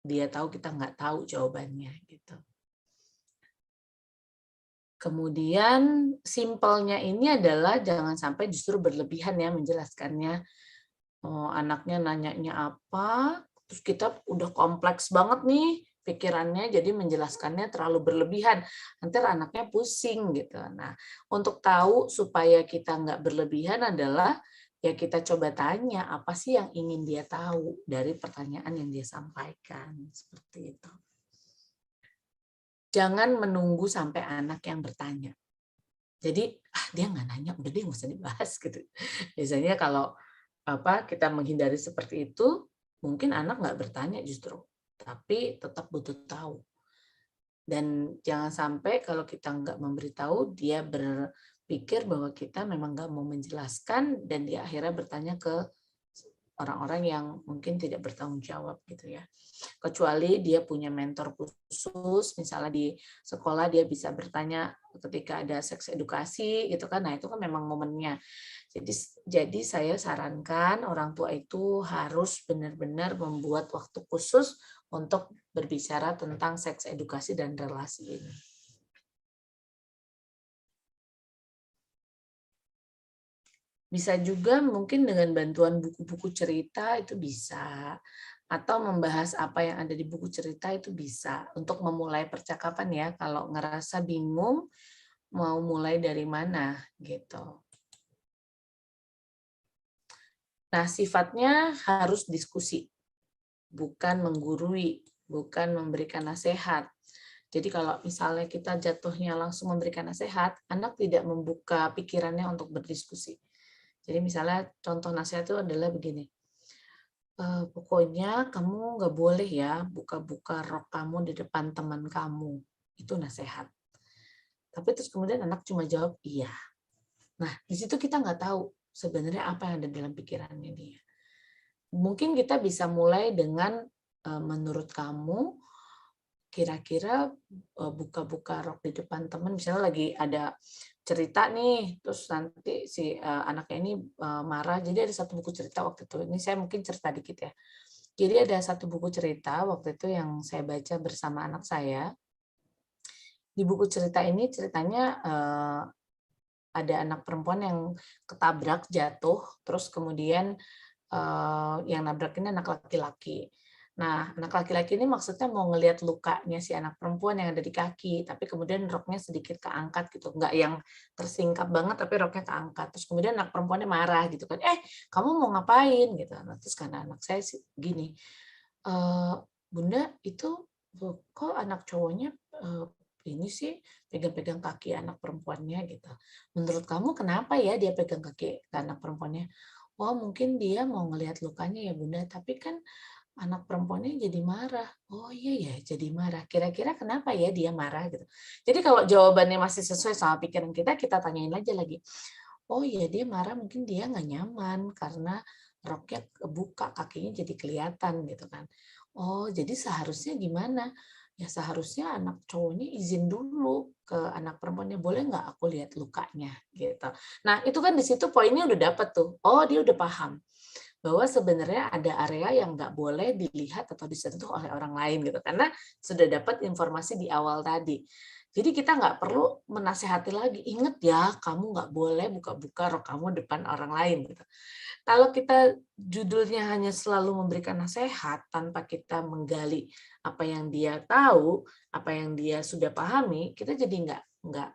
dia tahu kita nggak tahu jawabannya gitu. Kemudian simpelnya ini adalah jangan sampai justru berlebihan ya menjelaskannya. Anaknya nanyanya apa, terus kita udah kompleks banget nih pikirannya, jadi menjelaskannya terlalu berlebihan. Nanti anaknya pusing gitu. Nah, untuk tahu supaya kita nggak berlebihan adalah ya kita coba tanya apa sih yang ingin dia tahu dari pertanyaan yang dia sampaikan. Seperti itu. Jangan menunggu sampai anak yang bertanya. Jadi dia nggak nanya, udah deh nggak usah dibahas gitu. Biasanya kalau kita menghindari seperti itu, mungkin anak nggak bertanya justru, tapi tetap butuh tahu. Dan jangan sampai kalau kita nggak memberitahu, dia berpikir bahwa kita memang nggak mau menjelaskan, dan dia akhirnya bertanya ke orang-orang yang mungkin tidak bertanggung jawab gitu ya. Kecuali dia punya mentor khusus, misalnya di sekolah dia bisa bertanya ketika ada seks edukasi gitu kan. Nah, itu kan memang momennya. Jadi saya sarankan orang tua itu harus benar-benar membuat waktu khusus untuk berbicara tentang seks edukasi dan relasi ini. Bisa juga mungkin dengan bantuan buku-buku cerita itu bisa, atau membahas apa yang ada di buku cerita itu bisa, untuk memulai percakapan ya, kalau ngerasa bingung mau mulai dari mana gitu. Nah, sifatnya harus diskusi, bukan menggurui, bukan memberikan nasihat. Jadi kalau misalnya kita jatuhnya langsung memberikan nasihat, anak tidak membuka pikirannya untuk berdiskusi. Jadi misalnya contoh nasihat itu adalah begini, pokoknya kamu nggak boleh ya buka-buka rok kamu di depan teman kamu. Itu nasihat. Tapi terus kemudian anak cuma jawab iya. Nah, di situ kita nggak tahu sebenarnya apa yang ada dalam pikirannya dia. Mungkin kita bisa mulai dengan menurut kamu kira-kira buka-buka rok di depan teman, misalnya lagi ada cerita nih, terus nanti si anaknya ini marah. Jadi ada satu buku cerita waktu itu, ini saya mungkin cerita dikit ya. Jadi ada satu buku cerita waktu itu yang saya baca bersama anak saya. Di buku cerita ini ceritanya ada anak perempuan yang ketabrak jatuh, terus kemudian yang nabrak ini anak laki-laki. Nah, anak laki-laki ini maksudnya mau ngelihat lukanya si anak perempuan yang ada di kaki, tapi kemudian roknya sedikit keangkat gitu, nggak yang tersingkap banget, tapi roknya keangkat. Terus kemudian anak perempuannya marah gitu kan, kamu mau ngapain gitu. Nah, terus karena anak saya sih gini, Bunda itu kok anak cowoknya ini sih pegang-pegang kaki anak perempuannya gitu. Menurut kamu kenapa ya dia pegang kaki anak perempuannya? Oh, mungkin dia mau ngelihat lukanya ya Bunda, tapi kan anak perempuannya jadi marah. Oh iya ya, jadi marah. Kira-kira kenapa ya dia marah gitu. Jadi kalau jawabannya masih sesuai sama pikiran kita tanyain aja lagi. Oh iya dia marah, mungkin dia nggak nyaman karena roknya kebuka, kakinya jadi kelihatan gitu kan. Oh, jadi seharusnya gimana? Ya seharusnya anak cowoknya izin dulu ke anak perempuannya, boleh nggak aku lihat lukanya gitu. Nah itu kan di situ poinnya udah dapet tuh. Oh dia udah paham. bahwa sebenarnya ada area yang nggak boleh dilihat atau disentuh oleh orang lain gitu, karena sudah dapat informasi di awal tadi. Jadi kita nggak perlu menasehati lagi, ingat ya kamu nggak boleh buka-buka rok kamu depan orang lain gitu. Kalau kita judulnya hanya selalu memberikan nasihat tanpa kita menggali apa yang dia tahu, apa yang dia sudah pahami, kita jadi nggak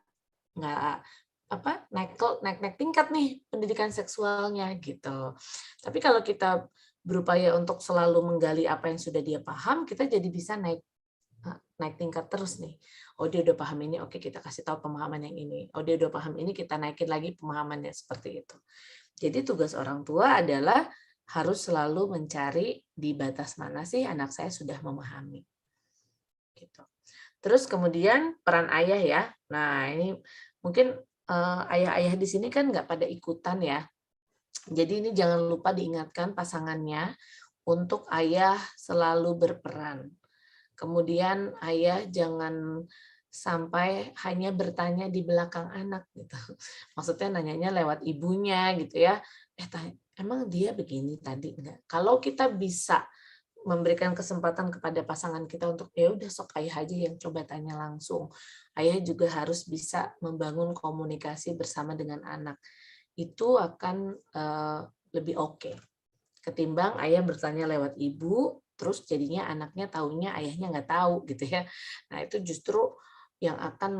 naik tingkat nih pendidikan seksualnya gitu. Tapi kalau kita berupaya untuk selalu menggali apa yang sudah dia paham, kita jadi bisa naik tingkat terus nih. Oh dia udah paham ini, oke kita kasih tahu pemahaman yang ini. Oh dia udah paham ini, kita naikin lagi pemahamannya seperti itu. Jadi tugas orang tua adalah harus selalu mencari di batas mana sih anak saya sudah memahami. Gitu. Terus kemudian peran ayah ya. Nah ini mungkin ayah-ayah di sini kan nggak pada ikutan ya. Jadi ini jangan lupa diingatkan pasangannya untuk ayah selalu berperan. Kemudian ayah jangan sampai hanya bertanya di belakang anak gitu. Maksudnya nanyanya lewat ibunya gitu ya. Emang dia begini tadi enggak? Kalau kita bisa memberikan kesempatan kepada pasangan kita untuk ya udah sok ayah aja yang coba tanya langsung. Ayah juga harus bisa membangun komunikasi bersama dengan anak. Itu akan lebih oke ketimbang ayah bertanya lewat ibu, terus jadinya anaknya taunya ayahnya nggak tahu gitu ya. Nah itu justru yang akan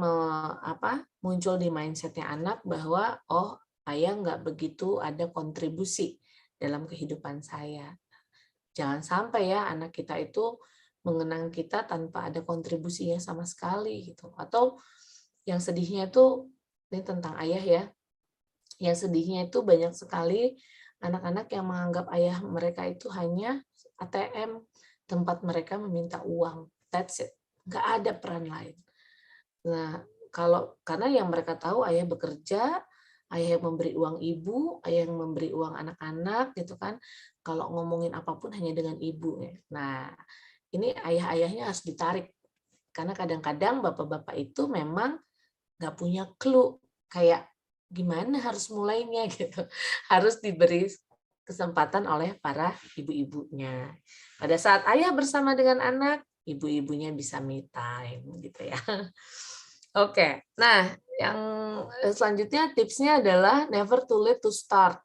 muncul di mindsetnya anak bahwa oh ayah nggak begitu ada kontribusi dalam kehidupan saya. Jangan sampai ya anak kita itu mengenang kita tanpa ada kontribusinya sama sekali gitu. Atau yang sedihnya itu ini tentang ayah ya. Yang sedihnya itu banyak sekali anak-anak yang menganggap ayah mereka itu hanya ATM, tempat mereka meminta uang. That's it. Nggak ada peran lain. Nah, karena yang mereka tahu ayah bekerja, ayah yang memberi uang ibu, ayah yang memberi uang anak-anak gitu kan. Kalau ngomongin apapun hanya dengan ibu. Nah, ini ayah-ayahnya harus ditarik. Karena kadang-kadang bapak-bapak itu memang nggak punya clue kayak gimana harus mulainya gitu. Harus diberi kesempatan oleh para ibu-ibunya. Pada saat ayah bersama dengan anak, ibu-ibunya bisa me time gitu ya. Oke, nah yang selanjutnya tipsnya adalah never too late to start.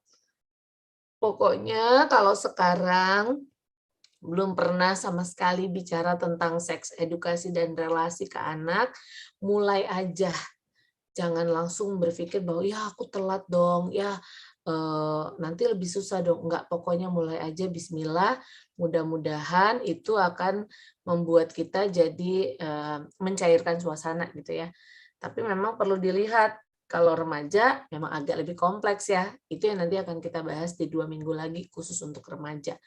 Pokoknya kalau sekarang belum pernah sama sekali bicara tentang seks edukasi dan relasi ke anak, mulai aja. Jangan langsung berpikir bahwa ya aku telat dong, ya nanti lebih susah dong. Enggak, pokoknya mulai aja bismillah. Mudah-mudahan itu akan membuat kita jadi mencairkan suasana gitu ya. Tapi memang perlu dilihat kalau remaja memang agak lebih kompleks ya. Itu yang nanti akan kita bahas di 2 minggu lagi khusus untuk remaja.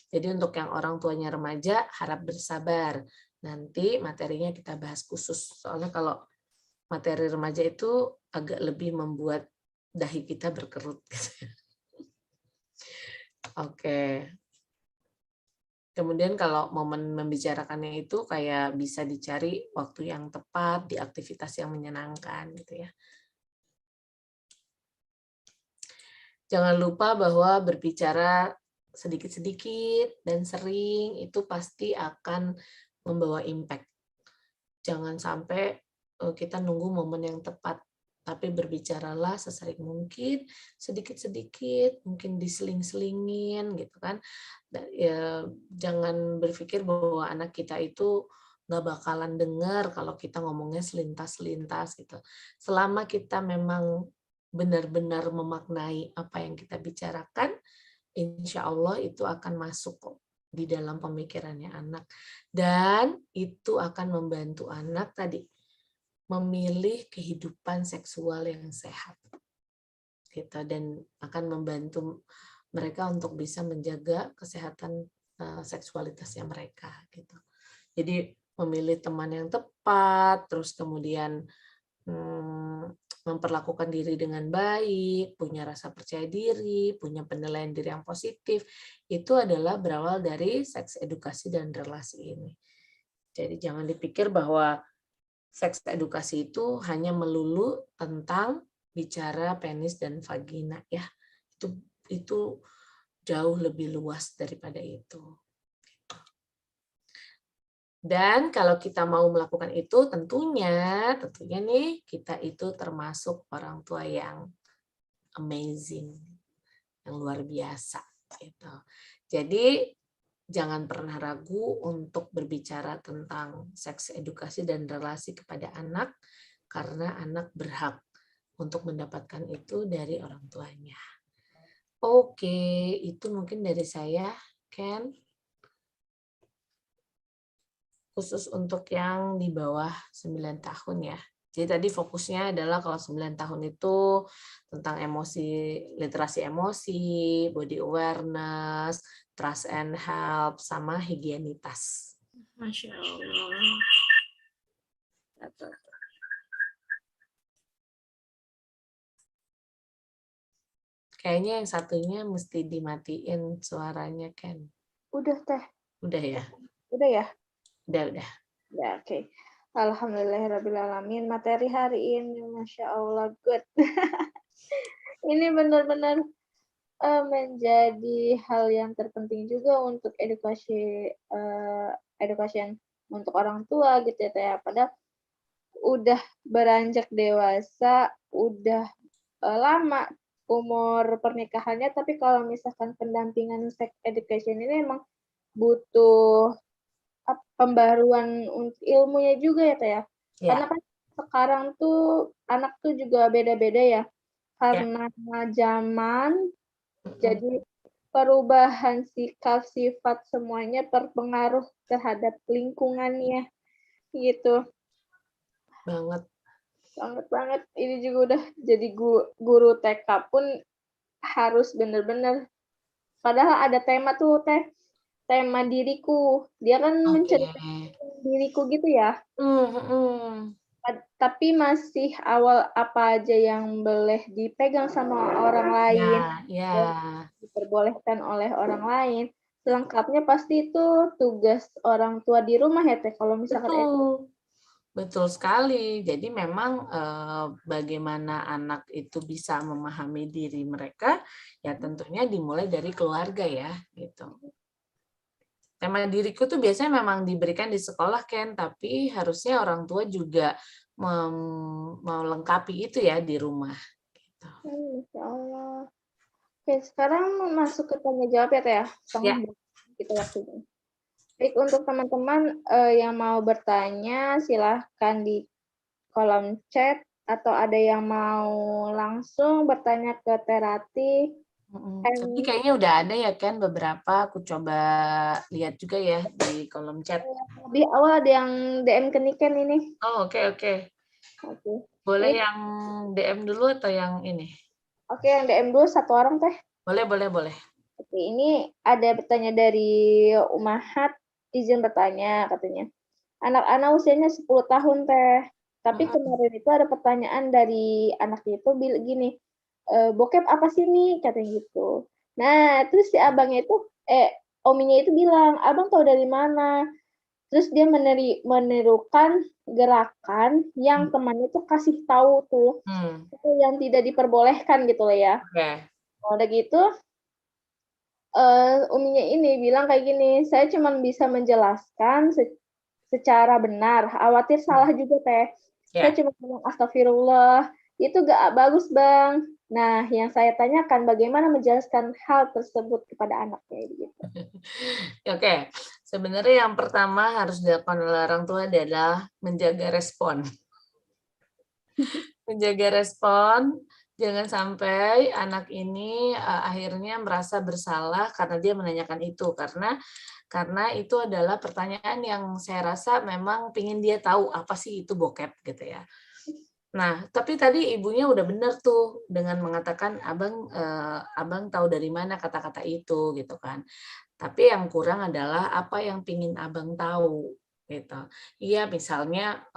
Jadi untuk yang orang tuanya remaja harap bersabar. Nanti materinya kita bahas khusus. Soalnya kalau materi remaja itu agak lebih membuat dahi kita berkerut. Oke. Kemudian kalau momen membicarakannya itu kayak bisa dicari waktu yang tepat di aktivitas yang menyenangkan gitu ya. Jangan lupa bahwa berbicara sedikit-sedikit dan sering itu pasti akan membawa impact. Jangan sampai kita nunggu momen yang tepat, tapi berbicaralah sesering mungkin, sedikit-sedikit, mungkin diseling-selingin gitu kan. Ya, jangan berpikir bahwa anak kita itu nggak bakalan dengar kalau kita ngomongnya selintas-selintas gitu. Selama kita memang benar-benar memaknai apa yang kita bicarakan, insya Allah itu akan masuk kok di dalam pemikirannya anak. Dan itu akan membantu anak tadi memilih kehidupan seksual yang sehat. Gitu, dan akan membantu mereka untuk bisa menjaga kesehatan seksualitasnya mereka gitu. Jadi memilih teman yang tepat, terus kemudian memperlakukan diri dengan baik, punya rasa percaya diri, punya penilaian diri yang positif, itu adalah berawal dari seks edukasi dan relasi ini. Jadi jangan dipikir bahwa seks edukasi itu hanya melulu tentang bicara penis dan vagina ya. Itu jauh lebih luas daripada itu. Dan kalau kita mau melakukan itu, tentunya nih kita itu termasuk orang tua yang amazing, yang luar biasa. Gitu. Jadi jangan pernah ragu untuk berbicara tentang seks edukasi dan relasi kepada anak, karena anak berhak untuk mendapatkan itu dari orang tuanya. Oke, itu mungkin dari saya, Ken. Khusus untuk yang di bawah 9 tahun ya. Jadi tadi fokusnya adalah kalau 9 tahun itu tentang emosi, literasi emosi, body awareness, trust and help, sama higienitas. Masya Allah. Kayaknya yang satunya mesti dimatiin suaranya, Ken. Udah teh. Udah ya? Udah ya? Udah. Ya, oke. Alhamdulillahirrabbilalamin. Materi hari ini, Masya Allah, good. Ini benar-benar menjadi hal yang terpenting juga untuk edukasi untuk orang tua gitu ya, Teh. Padahal udah beranjak dewasa, udah lama umur pernikahannya, tapi kalau misalkan pendampingan sex education ini emang butuh pembaruan untuk ilmunya juga ya, Teh ya. Karena kan sekarang tuh anak tuh juga beda-beda ya. Karena zaman, jadi perubahan sikap, sifat semuanya berpengaruh terhadap lingkungannya gitu. Banget. Banget. Ini juga udah jadi guru TK pun harus bener-bener. Padahal ada tema tuh, Teh. Tema diriku. Dia kan menceritakan diriku gitu ya. Tapi masih awal apa aja yang boleh dipegang sama orang lain, diperbolehkan oleh orang lain. Selengkapnya pasti itu tugas orang tua di rumah ya, Teh. Kalau misalkan Betul sekali. Jadi memang bagaimana anak itu bisa memahami diri mereka, ya tentunya dimulai dari keluarga ya, gitu. Tema diriku tuh biasanya memang diberikan di sekolah, Ken, tapi harusnya orang tua juga melengkapi itu ya di rumah. Gitu. Insya Allah. Oke, sekarang masuk ke tanya jawab ya, Teh ya. Kita waktunya. Baik, untuk teman-teman yang mau bertanya, silahkan di kolom chat, atau ada yang mau langsung bertanya ke Terati. Tapi kayaknya udah ada ya, Ken, beberapa. Aku coba lihat juga ya di kolom chat. Di awal ada yang DM ke Niken ini. Oh, oke. Boleh ini yang DM dulu atau yang ini? Oke, yang DM dulu satu orang, Teh. Boleh. Oke, ini ada bertanya dari Umahat, izin bertanya katanya. Anak-anak usianya 10 tahun, Teh. Tapi kemarin itu ada pertanyaan dari anaknya itu gini, bokep apa sih nih? Katanya gitu. Nah, terus si abangnya itu, ominya itu bilang, abang tahu dari mana? Terus dia menirukan gerakan yang temannya tuh kasih tahu tuh. Itu yang tidak diperbolehkan gitu loh ya. Udah gitu, uminya ini bilang kayak gini, saya cuma bisa menjelaskan secara benar, khawatir salah juga Teh. Saya cuma bilang astagfirullah, itu gak bagus Bang. Nah, yang saya tanyakan bagaimana menjelaskan hal tersebut kepada anaknya gitu. Oke, sebenarnya yang pertama harus dilakukan oleh orang tua adalah menjaga respon. Menjaga respon, jangan sampai anak ini akhirnya merasa bersalah karena dia menanyakan itu, karena itu adalah pertanyaan yang saya rasa memang pingin dia tahu apa sih itu bokep gitu ya. Nah, tapi tadi ibunya udah benar tuh dengan mengatakan abang tahu dari mana kata-kata itu gitu kan. Tapi yang kurang adalah apa yang pingin abang tahu gitu. Iya, misalnya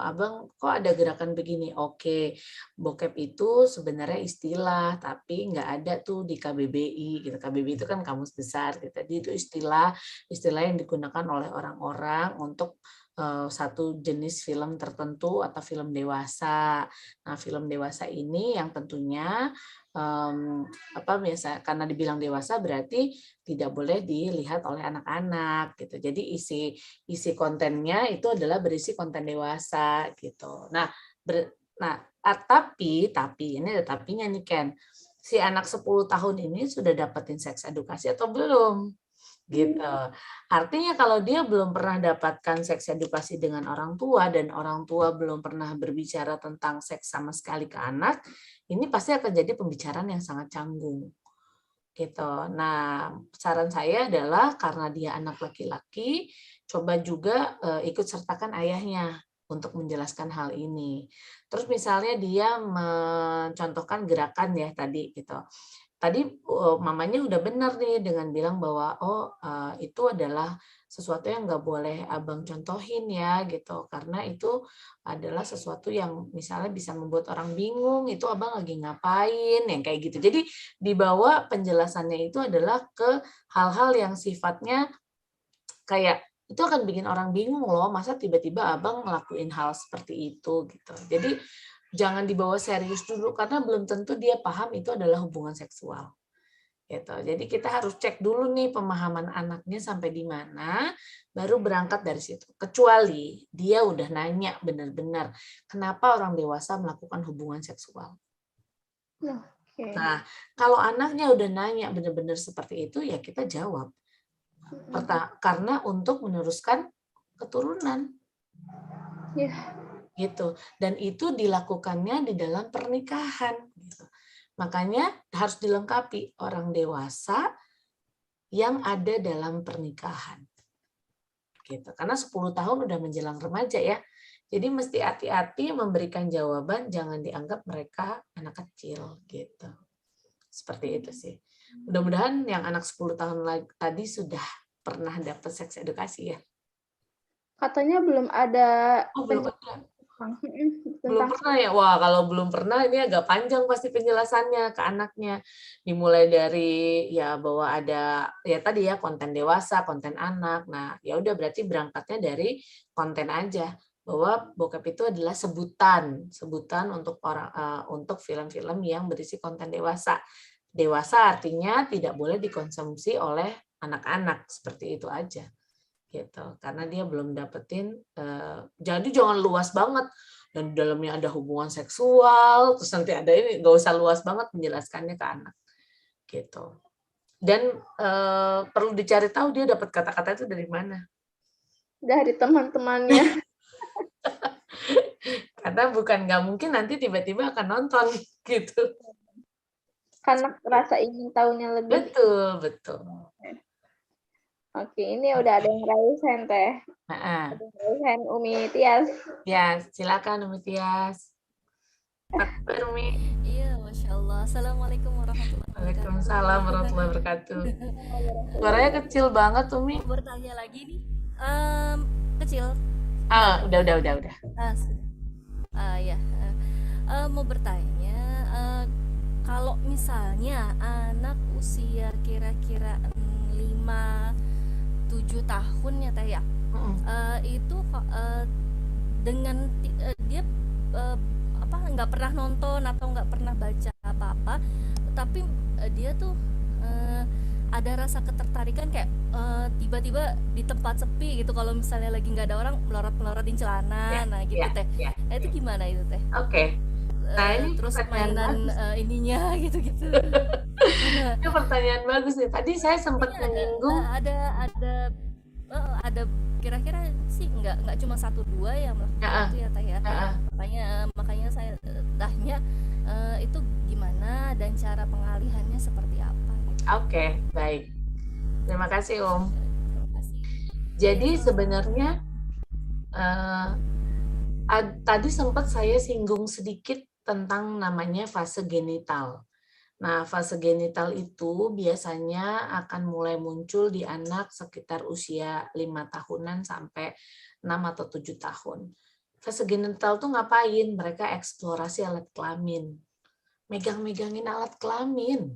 abang kok ada gerakan begini. Oke, bokep itu sebenarnya istilah, tapi nggak ada tuh di KBBI gitu. KBBI itu kan kamus besar gitu. Jadi itu istilah yang digunakan oleh orang-orang untuk satu jenis film tertentu atau film dewasa. Nah, film dewasa ini yang tentunya biasa karena dibilang dewasa berarti tidak boleh dilihat oleh anak-anak gitu. Jadi isi kontennya itu adalah berisi konten dewasa gitu. Nah, tapi ini ada tapinya nih Ken. Si anak 10 tahun ini sudah dapetin seks edukasi atau belum? Gitu. Artinya kalau dia belum pernah dapatkan seks edukasi dengan orang tua dan orang tua belum pernah berbicara tentang seks sama sekali ke anak, ini pasti akan jadi pembicaraan yang sangat canggung. Gitu. Nah, saran saya adalah karena dia anak laki-laki, coba juga ikut sertakan ayahnya untuk menjelaskan hal ini. Terus misalnya dia mencontohkan gerakan ya tadi gitu. Tadi mamanya udah benar nih dengan bilang bahwa itu adalah sesuatu yang nggak boleh abang contohin ya gitu, karena itu adalah sesuatu yang misalnya bisa membuat orang bingung, itu abang lagi ngapain yang kayak gitu. Jadi dibawa penjelasannya itu adalah ke hal-hal yang sifatnya kayak itu akan bikin orang bingung loh, masa tiba-tiba abang ngelakuin hal seperti itu gitu. Jadi jangan dibawa serius dulu karena belum tentu dia paham itu adalah hubungan seksual. Gitu. Jadi kita harus cek dulu nih pemahaman anaknya sampai di mana, baru berangkat dari situ. Kecuali dia udah nanya benar-benar kenapa orang dewasa melakukan hubungan seksual. Nah, kalau anaknya udah nanya benar-benar seperti itu, ya kita jawab. Karena untuk meneruskan keturunan. Gitu. Dan itu dilakukannya di dalam pernikahan. Gitu. Makanya harus dilengkapi orang dewasa yang ada dalam pernikahan. Gitu. Karena 10 tahun udah menjelang remaja ya. Jadi mesti hati-hati memberikan jawaban, jangan dianggap mereka anak kecil gitu. Seperti itu sih. Mudah-mudahan yang anak 10 tahun tadi sudah pernah dapat seks edukasi ya. Katanya belum ada. Belum ada. Belum pernah ya? Wah, kalau belum pernah ini agak panjang pasti penjelasannya ke anaknya. Dimulai dari ya bahwa ada ya tadi ya konten dewasa, konten anak. Nah, ya udah berarti berangkatnya dari konten aja. Bahwa bokep itu adalah sebutan untuk untuk film-film yang berisi konten dewasa. Dewasa artinya tidak boleh dikonsumsi oleh anak-anak, seperti itu aja. Gitu. Karena dia belum dapetin, jadi jangan luas banget dan di dalamnya ada hubungan seksual terus nanti ada ini, nggak usah luas banget menjelaskannya ke anak gitu. Dan perlu dicari tahu dia dapat kata-kata itu dari mana. Dari teman-temannya. Karena bukan nggak mungkin nanti tiba-tiba akan nonton gitu. Karena rasa ingin tahunya lebih. Betul. Oke, ini udah ada yang raise hand Teh. Ada yang raise hand Umi Tias. Ya, silakan Umi Tias. Pak Umi. Iya, Masya Allah. Assalamualaikum warahmatullahi wabarakatuh. Waalaikumsalam warahmatullahi wabarakatuh. Suaranya kecil banget Umi. Mau bertanya lagi nih. Kecil. Udah. Sudah. Ya. Mau bertanya, kalau misalnya anak usia kira-kira 5-7 tahun ya Teh ya, itu dengan dia nggak pernah nonton atau nggak pernah baca apa-apa, tapi dia tuh ada rasa ketertarikan kayak tiba-tiba di tempat sepi gitu, kalau misalnya lagi nggak ada orang melorot-melorotin celana, gitu Teh. Nah itu gimana itu Teh? Oke. Nah, ini terus mainan ininya gitu-gitu. Itu pertanyaan bagus nih. Tadi saya sempat menyinggung ada kira-kira sih nggak cuma 1-2 yang melakukan itu ya Teh ya. Makanya saya tanya itu gimana dan cara pengalihannya seperti apa gitu. Oke, baik. Terima kasih Om. Jadi sebenarnya tadi sempat saya singgung sedikit tentang namanya fase genital. Nah, fase genital itu biasanya akan mulai muncul di anak sekitar usia 5 tahunan sampai 6 atau 7 tahun. Fase genital tuh ngapain? Mereka eksplorasi alat kelamin. Megang-megangin alat kelamin.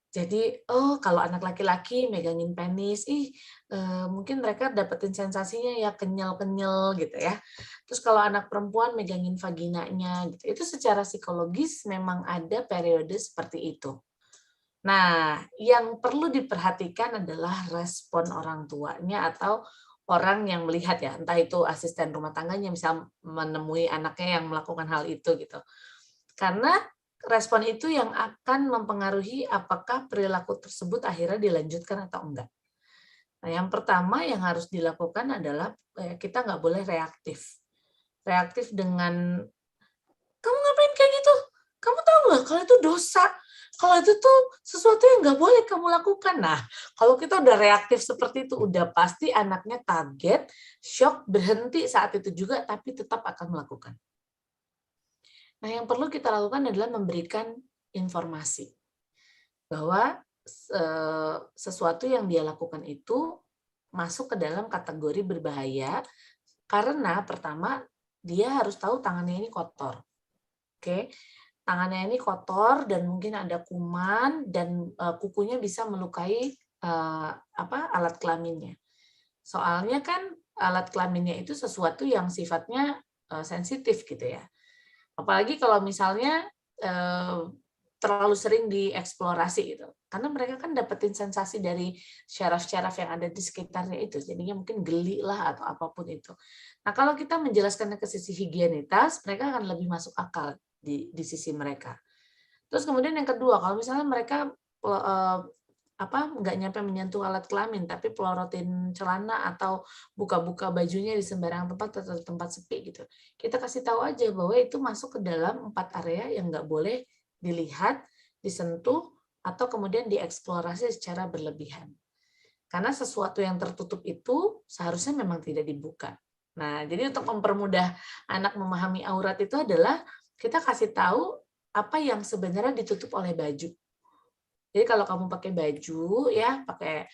Jadi, kalau anak laki-laki megangin penis, mungkin mereka dapetin sensasinya ya kenyal-kenyal gitu ya. Terus kalau anak perempuan megangin vaginanya gitu. Itu secara psikologis memang ada periode seperti itu. Nah, yang perlu diperhatikan adalah respon orang tuanya atau orang yang melihat ya, entah itu asisten rumah tangganya misal menemui anaknya yang melakukan hal itu gitu. Karena respon itu yang akan mempengaruhi apakah perilaku tersebut akhirnya dilanjutkan atau enggak. Nah, yang pertama yang harus dilakukan adalah kita nggak boleh reaktif. Reaktif dengan, kamu ngapain kayak gitu? Kamu tahu nggak kalau itu dosa? Kalau itu tuh sesuatu yang nggak boleh kamu lakukan. Nah, kalau kita udah reaktif seperti itu, udah pasti anaknya kaget, shock, berhenti saat itu juga, tapi tetap akan melakukan. Nah, yang perlu kita lakukan adalah memberikan informasi bahwa sesuatu yang dia lakukan itu masuk ke dalam kategori berbahaya karena pertama dia harus tahu tangannya ini kotor. Oke. Tangannya ini kotor dan mungkin ada kuman dan kukunya bisa melukai alat kelaminnya. Soalnya kan alat kelaminnya itu sesuatu yang sifatnya sensitif gitu ya. Apalagi kalau misalnya terlalu sering dieksplorasi gitu. Karena mereka kan dapetin sensasi dari syaraf-syaraf yang ada di sekitarnya itu. Jadinya mungkin geli lah atau apapun itu. Nah, kalau kita menjelaskannya ke sisi higienitas, mereka akan lebih masuk akal di sisi mereka. Terus kemudian yang kedua, kalau misalnya mereka nggak nyampe menyentuh alat kelamin, tapi pelorotin celana atau buka-buka bajunya di sembarang tempat atau tempat sepi gitu. Kita kasih tahu aja bahwa itu masuk ke dalam 4 area yang nggak boleh dilihat, disentuh, atau kemudian dieksplorasi secara berlebihan. Karena sesuatu yang tertutup itu seharusnya memang tidak dibuka. Nah, jadi untuk mempermudah anak memahami aurat itu adalah kita kasih tahu apa yang sebenarnya ditutup oleh baju. Jadi kalau kamu pakai baju ya, pakai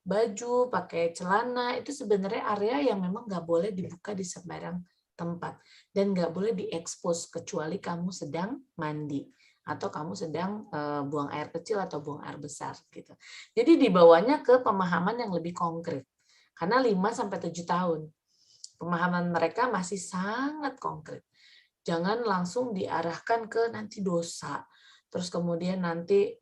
baju, pakai celana, itu sebenarnya area yang memang nggak boleh dibuka di sembarang tempat dan nggak boleh diekspos kecuali kamu sedang mandi atau kamu sedang buang air kecil atau buang air besar gitu. Jadi dibawanya ke pemahaman yang lebih konkret. Karena 5-7 tahun pemahaman mereka masih sangat konkret. Jangan langsung diarahkan ke nanti dosa. Terus kemudian nanti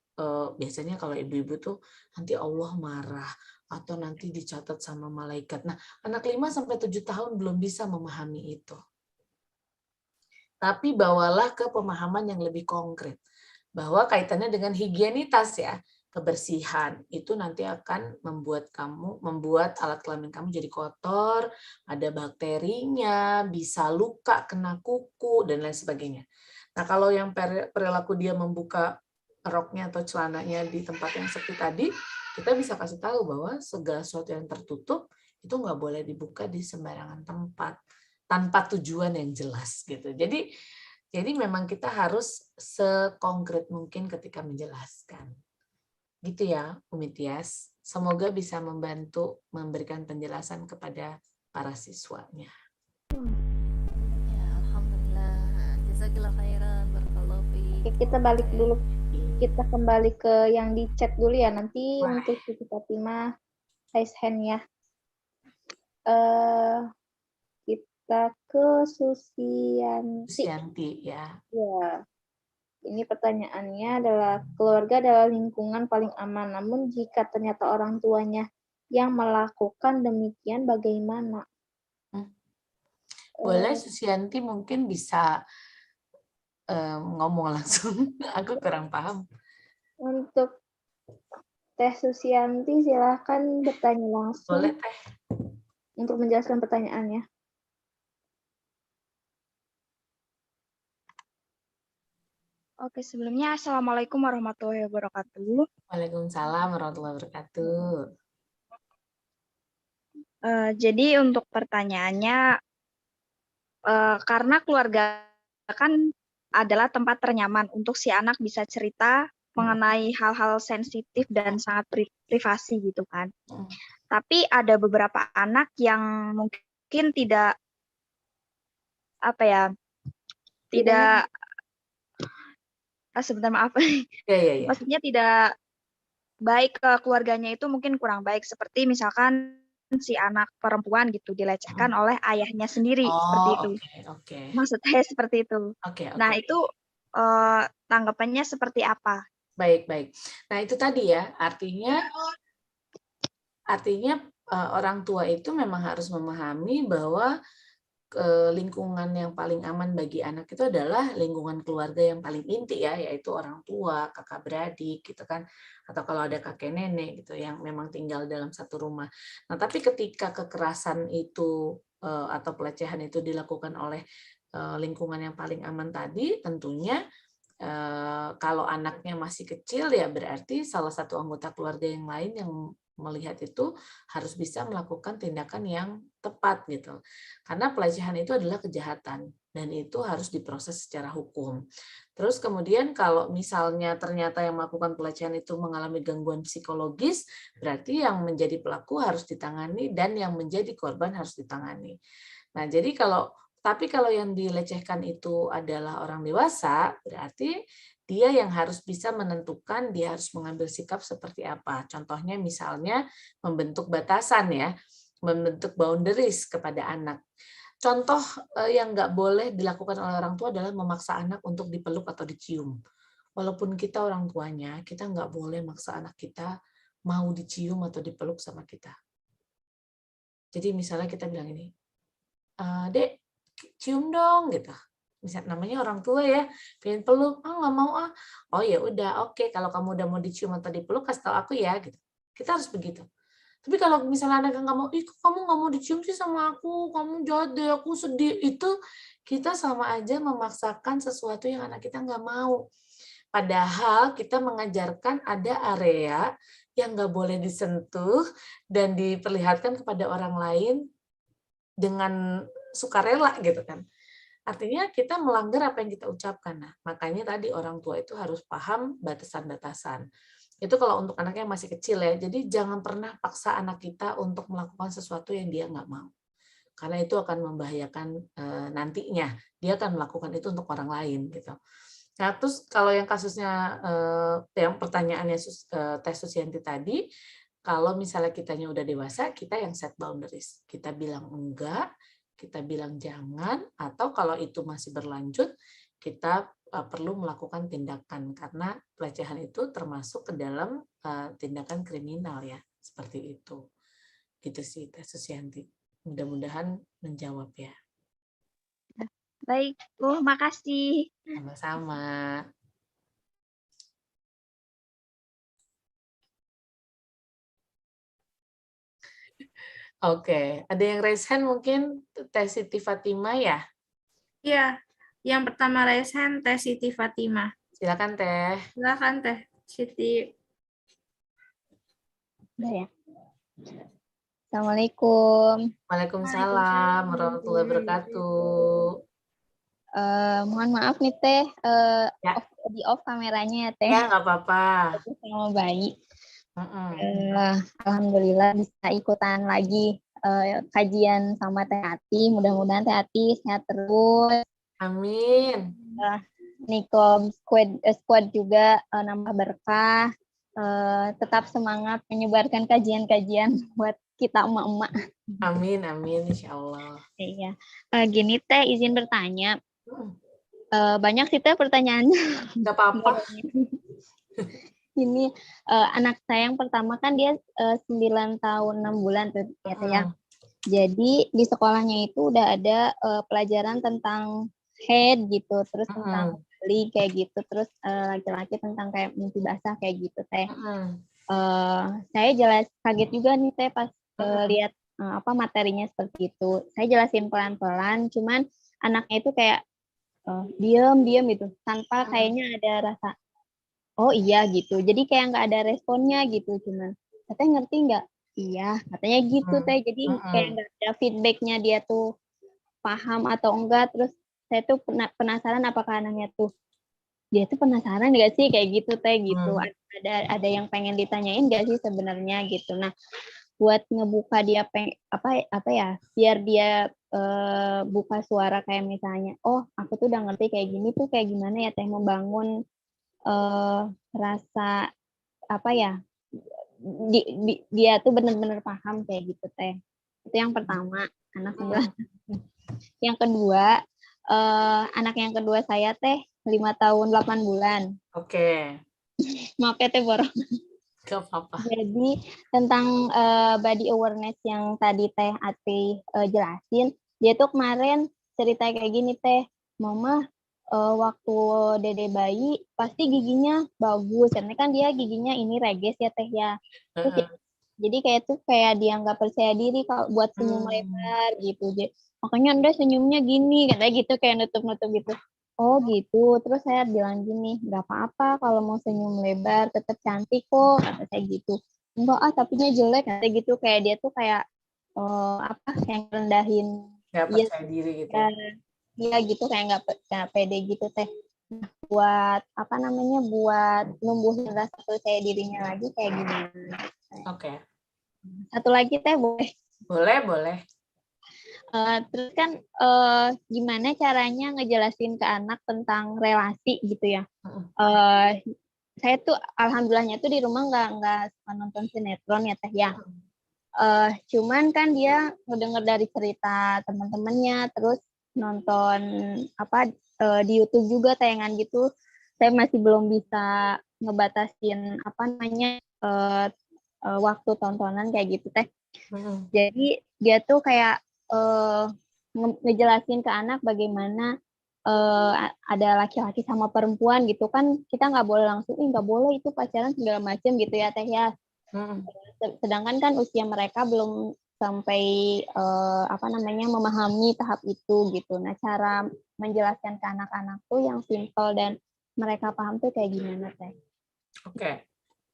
biasanya kalau ibu-ibu tuh nanti Allah marah atau nanti dicatat sama malaikat. Nah, anak 5-7 tahun belum bisa memahami itu. Tapi bawalah ke pemahaman yang lebih konkret. Bahwa kaitannya dengan higienitas ya. Kebersihan itu nanti akan membuat alat kelamin kamu jadi kotor, ada bakterinya, bisa luka, kena kuku, dan lain sebagainya. Nah, kalau yang perilaku dia membuka roknya atau celananya di tempat yang sepi tadi, kita bisa kasih tahu bahwa segala sesuatu yang tertutup itu nggak boleh dibuka di sembarangan tempat tanpa tujuan yang jelas gitu. Jadi memang kita harus sekonkret mungkin ketika menjelaskan. Gitu ya, Umi Tias. Semoga bisa membantu memberikan penjelasan kepada para siswanya. Ya, alhamdulillah. Jazakillah khairan, barakallahu fiik. Oke, kita balik dulu. Kita kembali ke yang di chat dulu ya. Nanti untuk Siti Fatimah raise hand ya. Kita ke Susianti ya. Ya. Ini pertanyaannya adalah, keluarga adalah lingkungan paling aman, namun jika ternyata orang tuanya yang melakukan demikian, bagaimana? Boleh Susianti mungkin bisa ngomong langsung. Aku kurang paham. Untuk Teh Susianti, silahkan bertanya langsung. Boleh, Teh. Untuk menjelaskan pertanyaannya. Oke, sebelumnya Assalamualaikum warahmatullahi wabarakatuh. Waalaikumsalam warahmatullahi wabarakatuh. Jadi untuk pertanyaannya, karena keluarga kan adalah tempat ternyaman untuk si anak bisa cerita mengenai hal-hal sensitif dan sangat privasi gitu kan. Tapi ada beberapa anak yang mungkin tidak Sebentar maaf. Ya. Maksudnya tidak baik ke keluarganya itu mungkin kurang baik, seperti misalkan si anak perempuan gitu dilecehkan oleh ayahnya sendiri, seperti Oh, itu. oke. Maksud saya seperti itu. Oke. Nah, itu tanggapannya seperti apa? Baik. Nah, itu tadi ya, artinya orang tua itu memang harus memahami bahwa lingkungan yang paling aman bagi anak itu adalah lingkungan keluarga yang paling inti ya, yaitu orang tua, kakak beradik gitu kan, atau kalau ada kakek nenek gitu yang memang tinggal dalam satu rumah. Nah, tapi ketika kekerasan itu atau pelecehan itu dilakukan oleh lingkungan yang paling aman tadi, tentunya kalau anaknya masih kecil ya berarti salah satu anggota keluarga yang lain yang melihat itu harus bisa melakukan tindakan yang tepat gitu. Karena pelecehan itu adalah kejahatan dan itu harus diproses secara hukum. Terus kemudian kalau misalnya ternyata yang melakukan pelecehan itu mengalami gangguan psikologis, berarti yang menjadi pelaku harus ditangani dan yang menjadi korban harus ditangani. Nah, jadi tapi kalau yang dilecehkan itu adalah orang dewasa, berarti dia yang harus bisa menentukan, dia harus mengambil sikap seperti apa. Contohnya misalnya membentuk batasan ya, membentuk boundaries kepada anak. Contoh yang nggak boleh dilakukan oleh orang tua adalah memaksa anak untuk dipeluk atau dicium. Walaupun kita orang tuanya, kita nggak boleh maksa anak kita mau dicium atau dipeluk sama kita. Jadi misalnya kita bilang ini, Dek, cium dong gitu. Misalnya namanya orang tua ya, pengen peluk, nggak mau ah. Oh ya udah, oke, kalau kamu udah mau dicium atau dipeluk kasih tahu aku ya gitu. Kita harus begitu. Tapi kalau misalnya anak nggak mau, kamu nggak mau dicium sih sama aku, kamu jahat deh, aku sedih, itu kita sama aja memaksakan sesuatu yang anak kita nggak mau. Padahal kita mengajarkan ada area yang nggak boleh disentuh dan diperlihatkan kepada orang lain dengan sukarela gitu kan. Artinya kita melanggar apa yang kita ucapkan. Nah, makanya tadi orang tua itu harus paham batasan-batasan. Itu kalau untuk anak yang masih kecil ya. Jadi jangan pernah paksa anak kita untuk melakukan sesuatu yang dia nggak mau. Karena itu akan membahayakan nantinya. Dia akan melakukan itu untuk orang lain gitu. Nah, terus kalau yang kasusnya yang pertanyaannya Teh Susianti tadi, kalau misalnya kitanya udah dewasa, kita yang set boundaries. Kita bilang enggak, kita bilang jangan, atau kalau itu masih berlanjut, kita perlu melakukan tindakan karena pelecehan itu termasuk ke dalam tindakan kriminal ya, seperti itu. Gitu sih Teh Susianti. Mudah-mudahan menjawab ya. Baik, makasih. Sama-sama. Oke, ada yang raise hand mungkin Teh Siti Fatima ya? Iya, yang pertama raise hand Teh Siti Fatima. Silakan Teh. Silakan Teh Siti. Udah ya. Assalamualaikum. Waalaikumsalam warahmatullahi wabarakatuh. Mohon maaf nih Teh, Ya. di off kameranya ya Teh. Ya, nggak apa-apa. Sama bayi. Alhamdulillah bisa ikutan lagi kajian sama Teh Ati. Mudah-mudahan Teh Ati sehat terus. Amin. Nikom squad juga nambah berkah. Tetap semangat menyebarkan kajian-kajian buat kita emak-emak. Amin, insya Allah. Iya. Gini Teh, izin bertanya. Banyak sih Teh pertanyaannya. Nggak apa-apa. Ini anak saya yang pertama kan dia 9 tahun 6 bulan tuh ya. Jadi di sekolahnya itu udah ada pelajaran tentang head gitu, terus tentang beli kayak gitu, terus laki-laki tentang kayak mimpi basah kayak gitu Teh. Saya kaget juga nih Teh pas lihat materinya seperti itu. Saya jelasin pelan-pelan, cuman anaknya itu kayak diam gitu, tanpa kayaknya ada rasa oh iya gitu, jadi kayak nggak ada responnya gitu, cuman katanya ngerti nggak? Iya, katanya gitu Teh, jadi kayak nggak ada feedbacknya dia tuh paham atau enggak. Terus saya tuh penasaran apakah anaknya tuh dia tuh penasaran nggak sih kayak gitu Teh gitu, ada yang pengen ditanyain nggak sih sebenarnya gitu. Nah, buat ngebuka dia apa ya, biar dia buka suara kayak misalnya, oh aku tuh udah ngerti kayak gini tuh kayak gimana ya Teh, membangun rasa apa ya, dia tuh benar-benar paham kayak gitu teh. Itu yang pertama, anak 11. Yang kedua, anak yang kedua saya teh 5 tahun 8 bulan. Oke. Maaf ya teh Boro. Gak apa-apa. Jadi tentang body awareness yang tadi teh Ati jelasin, dia tuh kemarin cerita kayak gini teh, Mama waktu dede bayi pasti giginya bagus, karena kan dia giginya ini reges ya teh ya. Terus jadi kayak dia nggak percaya diri kalau buat senyum lebar gitu. Jadi, makanya Anda senyumnya gini, katanya gitu, kayak nutup-nutup gitu. Oh gitu. Terus saya bilang gini, nggak apa-apa kalau mau senyum lebar, tetap cantik kok, kata saya gitu. Enggak tapinya jelek, kata gitu. Kayak dia tuh kayak kayak rendahin. Nggak percaya diri gitu. Iya gitu, kayak nggak pede gitu teh. Buat buat numbuhin rasa percaya dirinya lagi kayak gimana? Oke. Satu lagi teh boleh? Boleh. Terus kan gimana caranya ngejelasin ke anak tentang relasi gitu ya? Saya tuh alhamdulillahnya tuh di rumah nggak nonton sinetron ya teh ya. Cuman kan dia ngedenger dari cerita teman-temannya, terus nonton di YouTube juga tayangan gitu. Saya masih belum bisa ngebatasin waktu tontonan kayak gitu teh. Jadi dia tuh kayak ngejelasin ke anak bagaimana ada laki-laki sama perempuan gitu kan, kita nggak boleh langsung nggak boleh itu pacaran segala macam gitu ya teh ya. Sedangkan kan usia mereka belum sampai memahami tahap itu gitu. Nah, cara menjelaskan ke anak-anak tuh yang simple dan mereka paham tuh kayak gimana teh? Oke.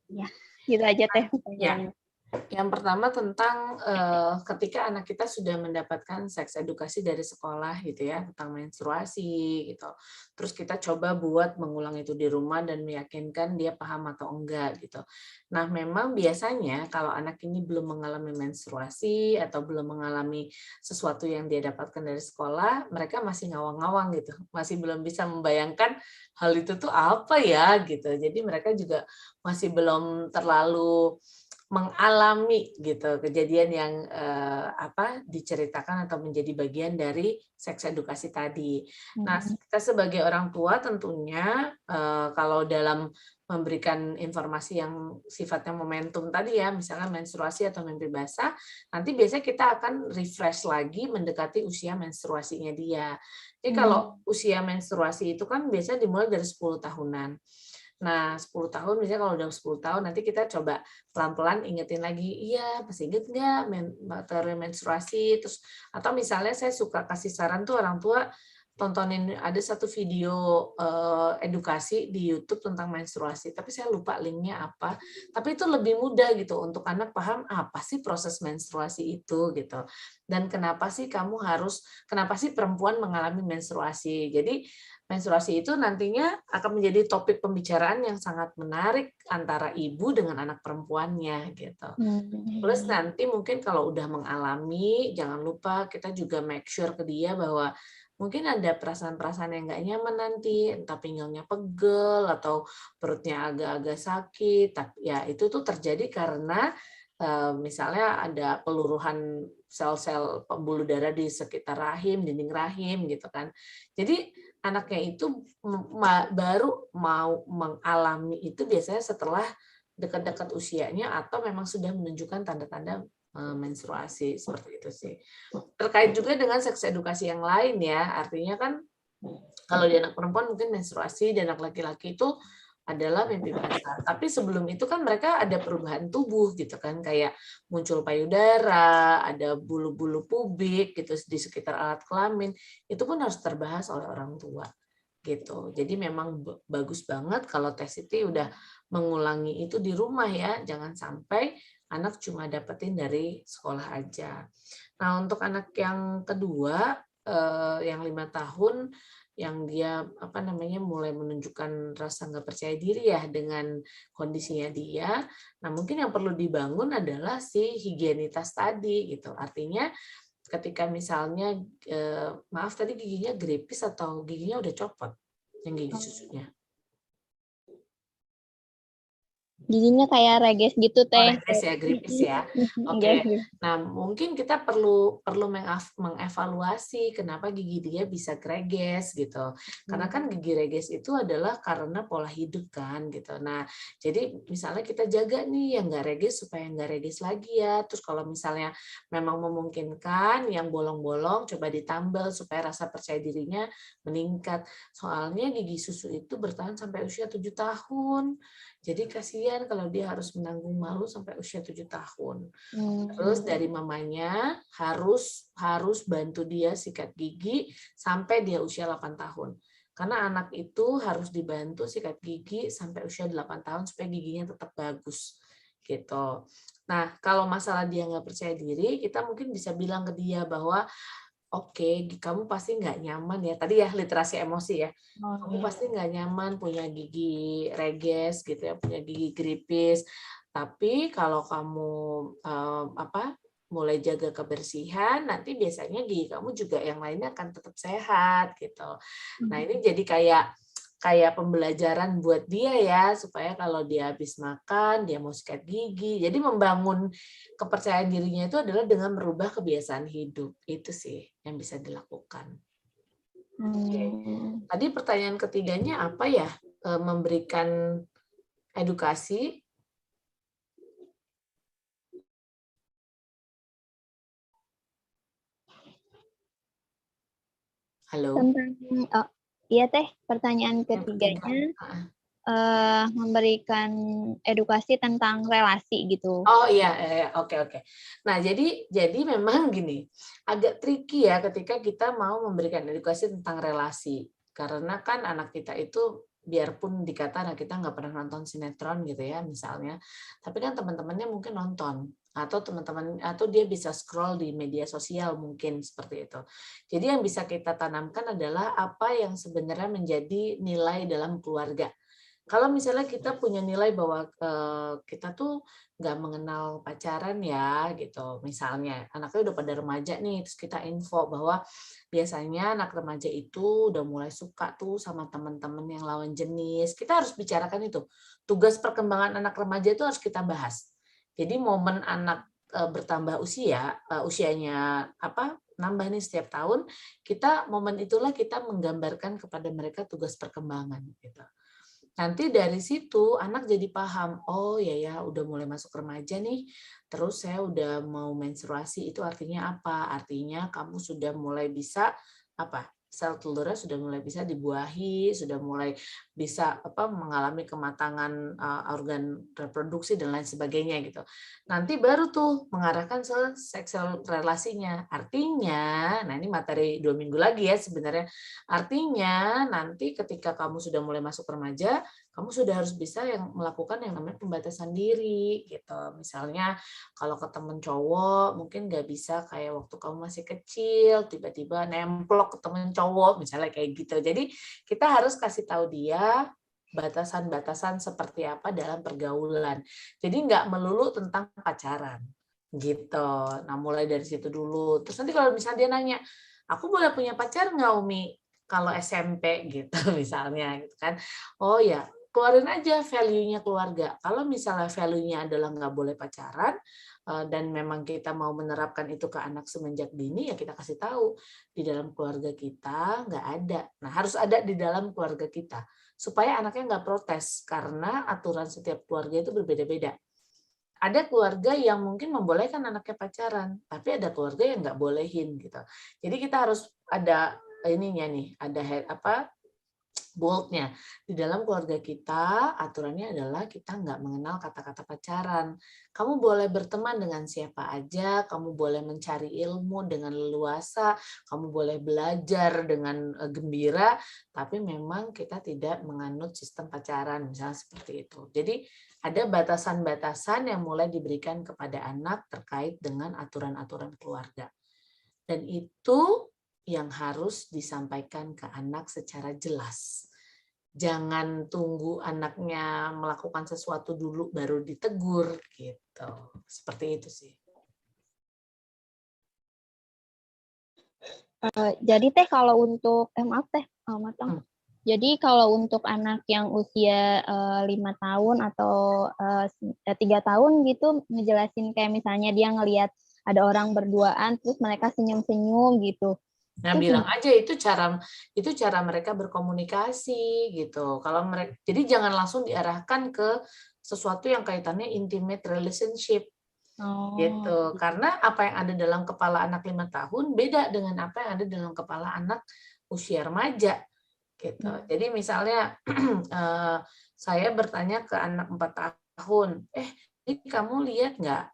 Ya, gitu aja teh. Ya. Yang pertama tentang ketika anak kita sudah mendapatkan seks edukasi dari sekolah gitu ya, tentang menstruasi gitu. Terus kita coba buat mengulang itu di rumah dan meyakinkan dia paham atau enggak gitu. Nah, memang biasanya kalau anak ini belum mengalami menstruasi atau belum mengalami sesuatu yang dia dapatkan dari sekolah, mereka masih ngawang-ngawang gitu. Masih belum bisa membayangkan hal itu tuh apa ya gitu. Jadi mereka juga masih belum terlalu mengalami gitu kejadian yang diceritakan atau menjadi bagian dari seks edukasi tadi. Nah, kita sebagai orang tua tentunya kalau dalam memberikan informasi yang sifatnya momentum tadi ya, misalnya menstruasi atau mimpi basah, nanti biasanya kita akan refresh lagi mendekati usia menstruasinya dia. Jadi kalau usia menstruasi itu kan biasanya dimulai dari 10 tahunan. Nah, 10 tahun, misalnya kalau udah 10 tahun, nanti kita coba pelan-pelan ingetin lagi, iya, masih inget nggak materi menstruasi? Terus, atau misalnya saya suka kasih saran tuh orang tua, tontonin ada satu video edukasi di YouTube tentang menstruasi, tapi saya lupa linknya apa. Tapi itu lebih mudah gitu untuk anak paham apa sih proses menstruasi itu gitu. Dan kenapa sih kenapa sih perempuan mengalami menstruasi? Jadi menstruasi itu nantinya akan menjadi topik pembicaraan yang sangat menarik antara ibu dengan anak perempuannya gitu. Terus nanti mungkin kalau udah mengalami, jangan lupa kita juga make sure ke dia bahwa mungkin ada perasaan-perasaan yang nggak nyaman nanti, entah pinggangnya pegel atau perutnya agak-agak sakit. Tapi ya itu tuh terjadi karena misalnya ada peluruhan sel-sel pembuluh darah di sekitar rahim, dinding rahim gitu kan. Jadi anaknya itu baru mau mengalami itu biasanya setelah dekat-dekat usianya atau memang sudah menunjukkan tanda-tanda menstruasi, seperti itu sih. Terkait juga dengan seks edukasi yang lain ya, artinya kan kalau di anak perempuan mungkin menstruasi, dan anak laki-laki itu adalah mimpi basah. Tapi sebelum itu kan mereka ada perubahan tubuh gitu kan, kayak muncul payudara, ada bulu-bulu pubik gitu di sekitar alat kelamin. Itu pun harus terbahas oleh orang tua gitu. Jadi memang bagus banget kalau Teh Siti udah mengulangi itu di rumah ya. Jangan sampai anak cuma dapetin dari sekolah aja. Nah, untuk anak yang kedua yang 5 tahun yang dia mulai menunjukkan rasa nggak percaya diri ya dengan kondisinya dia. Nah, mungkin yang perlu dibangun adalah si higienitas tadi gitu. Artinya ketika misalnya maaf tadi giginya gripis atau giginya udah copot yang gigi susunya. Giginya kayak reges gitu, Oh, Teh. reges ya, gripis ya. Oke. Nah, mungkin kita perlu mengevaluasi kenapa gigi dia bisa greges gitu. Karena kan gigi reges itu adalah karena pola hidup kan gitu. Nah, jadi misalnya kita jaga nih yang nggak reges supaya nggak reges lagi ya. Terus kalau misalnya memang memungkinkan yang bolong-bolong coba ditambal supaya rasa percaya dirinya meningkat. Soalnya gigi susu itu bertahan sampai usia 7 tahun. Jadi kasihan kalau dia harus menanggung malu sampai usia 7 tahun. Terus dari mamanya harus bantu dia sikat gigi sampai dia usia 8 tahun. Karena anak itu harus dibantu sikat gigi sampai usia 8 tahun supaya giginya tetap bagus. Gitu. Nah, kalau masalah dia nggak percaya diri, kita mungkin bisa bilang ke dia bahwa oke, kamu pasti nggak nyaman ya. Tadi ya literasi emosi ya. Kamu pasti nggak nyaman punya gigi reges gitu ya, punya gigi gripis. Tapi kalau kamu mulai jaga kebersihan, nanti biasanya gigi kamu juga yang lainnya akan tetap sehat gitu. Nah ini jadi kayak pembelajaran buat dia ya, supaya kalau dia habis makan, dia mau sikat gigi. Jadi membangun kepercayaan dirinya itu adalah dengan merubah kebiasaan hidup. Itu sih yang bisa dilakukan. Oke. Tadi pertanyaan ketiganya apa ya? Memberikan edukasi. Halo. Iya Teh, pertanyaan ketiganya memberikan edukasi tentang relasi gitu. Oh iya, oke. Nah jadi memang gini, agak tricky ya ketika kita mau memberikan edukasi tentang relasi, karena kan anak kita itu biarpun dikata anak kita nggak pernah nonton sinetron gitu ya misalnya, tapi kan teman-temannya mungkin nonton atau dia bisa scroll di media sosial mungkin seperti itu. Jadi yang bisa kita tanamkan adalah apa yang sebenarnya menjadi nilai dalam keluarga. Kalau misalnya kita punya nilai bahwa kita tuh nggak mengenal pacaran ya gitu, misalnya anaknya udah pada remaja nih, terus kita info bahwa biasanya anak remaja itu udah mulai suka tuh sama teman-teman yang lawan jenis. Kita harus bicarakan itu. Tugas perkembangan anak remaja itu harus kita bahas. Jadi momen anak bertambah usianya nambah nih setiap tahun, momen itulah kita menggambarkan kepada mereka tugas perkembangan gitu. Nanti dari situ anak jadi paham, oh ya udah mulai masuk remaja nih, terus saya udah mau menstruasi, itu artinya apa? Artinya kamu sudah mulai bisa sel telurnya sudah mulai bisa dibuahi, sudah mulai bisa mengalami kematangan organ reproduksi dan lain sebagainya gitu. Nanti baru tuh mengarahkan ke seksual relasinya. Artinya, nah ini materi 2 minggu lagi ya sebenarnya. Artinya nanti ketika kamu sudah mulai masuk remaja, kamu sudah harus bisa melakukan yang namanya pembatasan diri gitu. Misalnya kalau ke temen cowok mungkin nggak bisa kayak waktu kamu masih kecil tiba-tiba nemplok ke temen cowok misalnya kayak gitu. Jadi kita harus kasih tahu dia batasan-batasan seperti apa dalam pergaulan. Jadi nggak melulu tentang pacaran gitu. Nah mulai dari situ dulu. Terus nanti kalau misalnya dia nanya, aku boleh punya pacar nggak Umi? Kalau SMP gitu misalnya gitu kan. Oh ya, keluarin aja value-nya keluarga. Kalau misalnya value-nya adalah nggak boleh pacaran, dan memang kita mau menerapkan itu ke anak semenjak dini, ya kita kasih tahu. Di dalam keluarga kita nggak ada. Nah, harus ada di dalam keluarga kita. Supaya anaknya nggak protes, karena aturan setiap keluarga itu berbeda-beda. Ada keluarga yang mungkin membolehkan anaknya pacaran, tapi ada keluarga yang nggak bolehin gitu. Jadi kita harus ada ininya nih, ada boldnya. Di dalam keluarga kita, aturannya adalah kita nggak mengenal kata-kata pacaran. Kamu boleh berteman dengan siapa aja, kamu boleh mencari ilmu dengan leluasa, kamu boleh belajar dengan gembira, tapi memang kita tidak menganut sistem pacaran, misalnya seperti itu. Jadi ada batasan-batasan yang mulai diberikan kepada anak terkait dengan aturan-aturan keluarga. Dan itu yang harus disampaikan ke anak secara jelas. Jangan tunggu anaknya melakukan sesuatu dulu baru ditegur gitu. Seperti itu sih. Jadi Teh kalau untuk maaf Teh, Jadi kalau untuk anak yang usia 5 tahun atau 3 tahun gitu, ngejelasin kayak misalnya dia ngelihat ada orang berduaan, terus mereka senyum-senyum gitu. Nah, Itu bilang aja itu cara mereka berkomunikasi gitu. Kalau mereka, jadi jangan langsung diarahkan ke sesuatu yang kaitannya intimate relationship gitu. Karena apa yang ada dalam kepala anak 5 tahun beda dengan apa yang ada dalam kepala anak usia remaja gitu. Jadi misalnya saya bertanya ke anak 4 tahun, ini kamu lihat nggak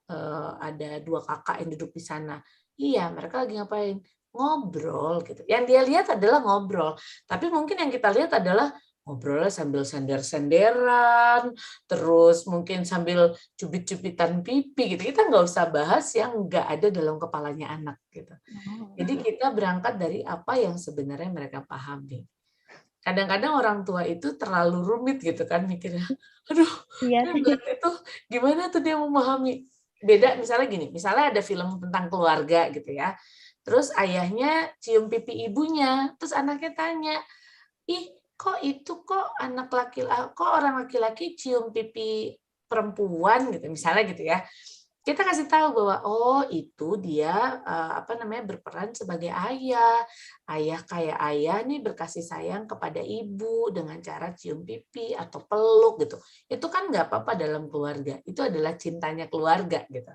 ada 2 kakak yang duduk di sana? Iya, mereka lagi ngapain? Ngobrol gitu. Yang dia lihat adalah ngobrol. Tapi mungkin yang kita lihat adalah ngobrolnya sambil sender-senderan, terus mungkin sambil cubit-cubitan pipi gitu. Kita nggak usah bahas yang nggak ada dalam kepalanya anak gitu. Jadi kita berangkat dari apa yang sebenarnya mereka pahami. Kadang-kadang orang tua itu terlalu rumit gitu kan mikirnya. Aduh, itu gimana tuh dia memahami? Beda misalnya gini, misalnya ada film tentang keluarga gitu ya. Terus ayahnya cium pipi ibunya, terus anaknya tanya, kok anak laki-laki, kok orang laki-laki cium pipi perempuan gitu, misalnya gitu ya. Kita kasih tahu bahwa itu dia berperan sebagai ayah kayak ayah nih berkasih sayang kepada ibu dengan cara cium pipi atau peluk gitu. Itu kan nggak apa-apa dalam keluarga, itu adalah cintanya keluarga gitu.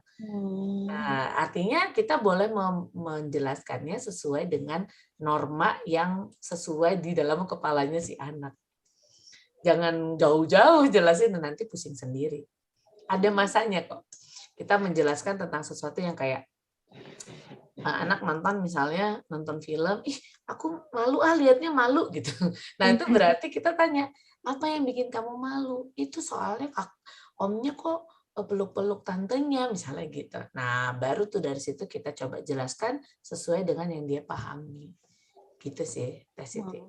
Nah, artinya kita boleh menjelaskannya sesuai dengan norma yang sesuai di dalam kepalanya si anak. Jangan jauh-jauh jelasin nanti pusing sendiri. Ada masanya kok. Kita menjelaskan tentang sesuatu yang kayak anak nonton film, aku malu lihatnya malu gitu. Nah, itu berarti kita tanya, apa yang bikin kamu malu? Itu soalnya omnya kok peluk-peluk tantenya misalnya gitu. Nah, baru tuh dari situ kita coba jelaskan sesuai dengan yang dia pahami. Gitu sih, Teh Siti.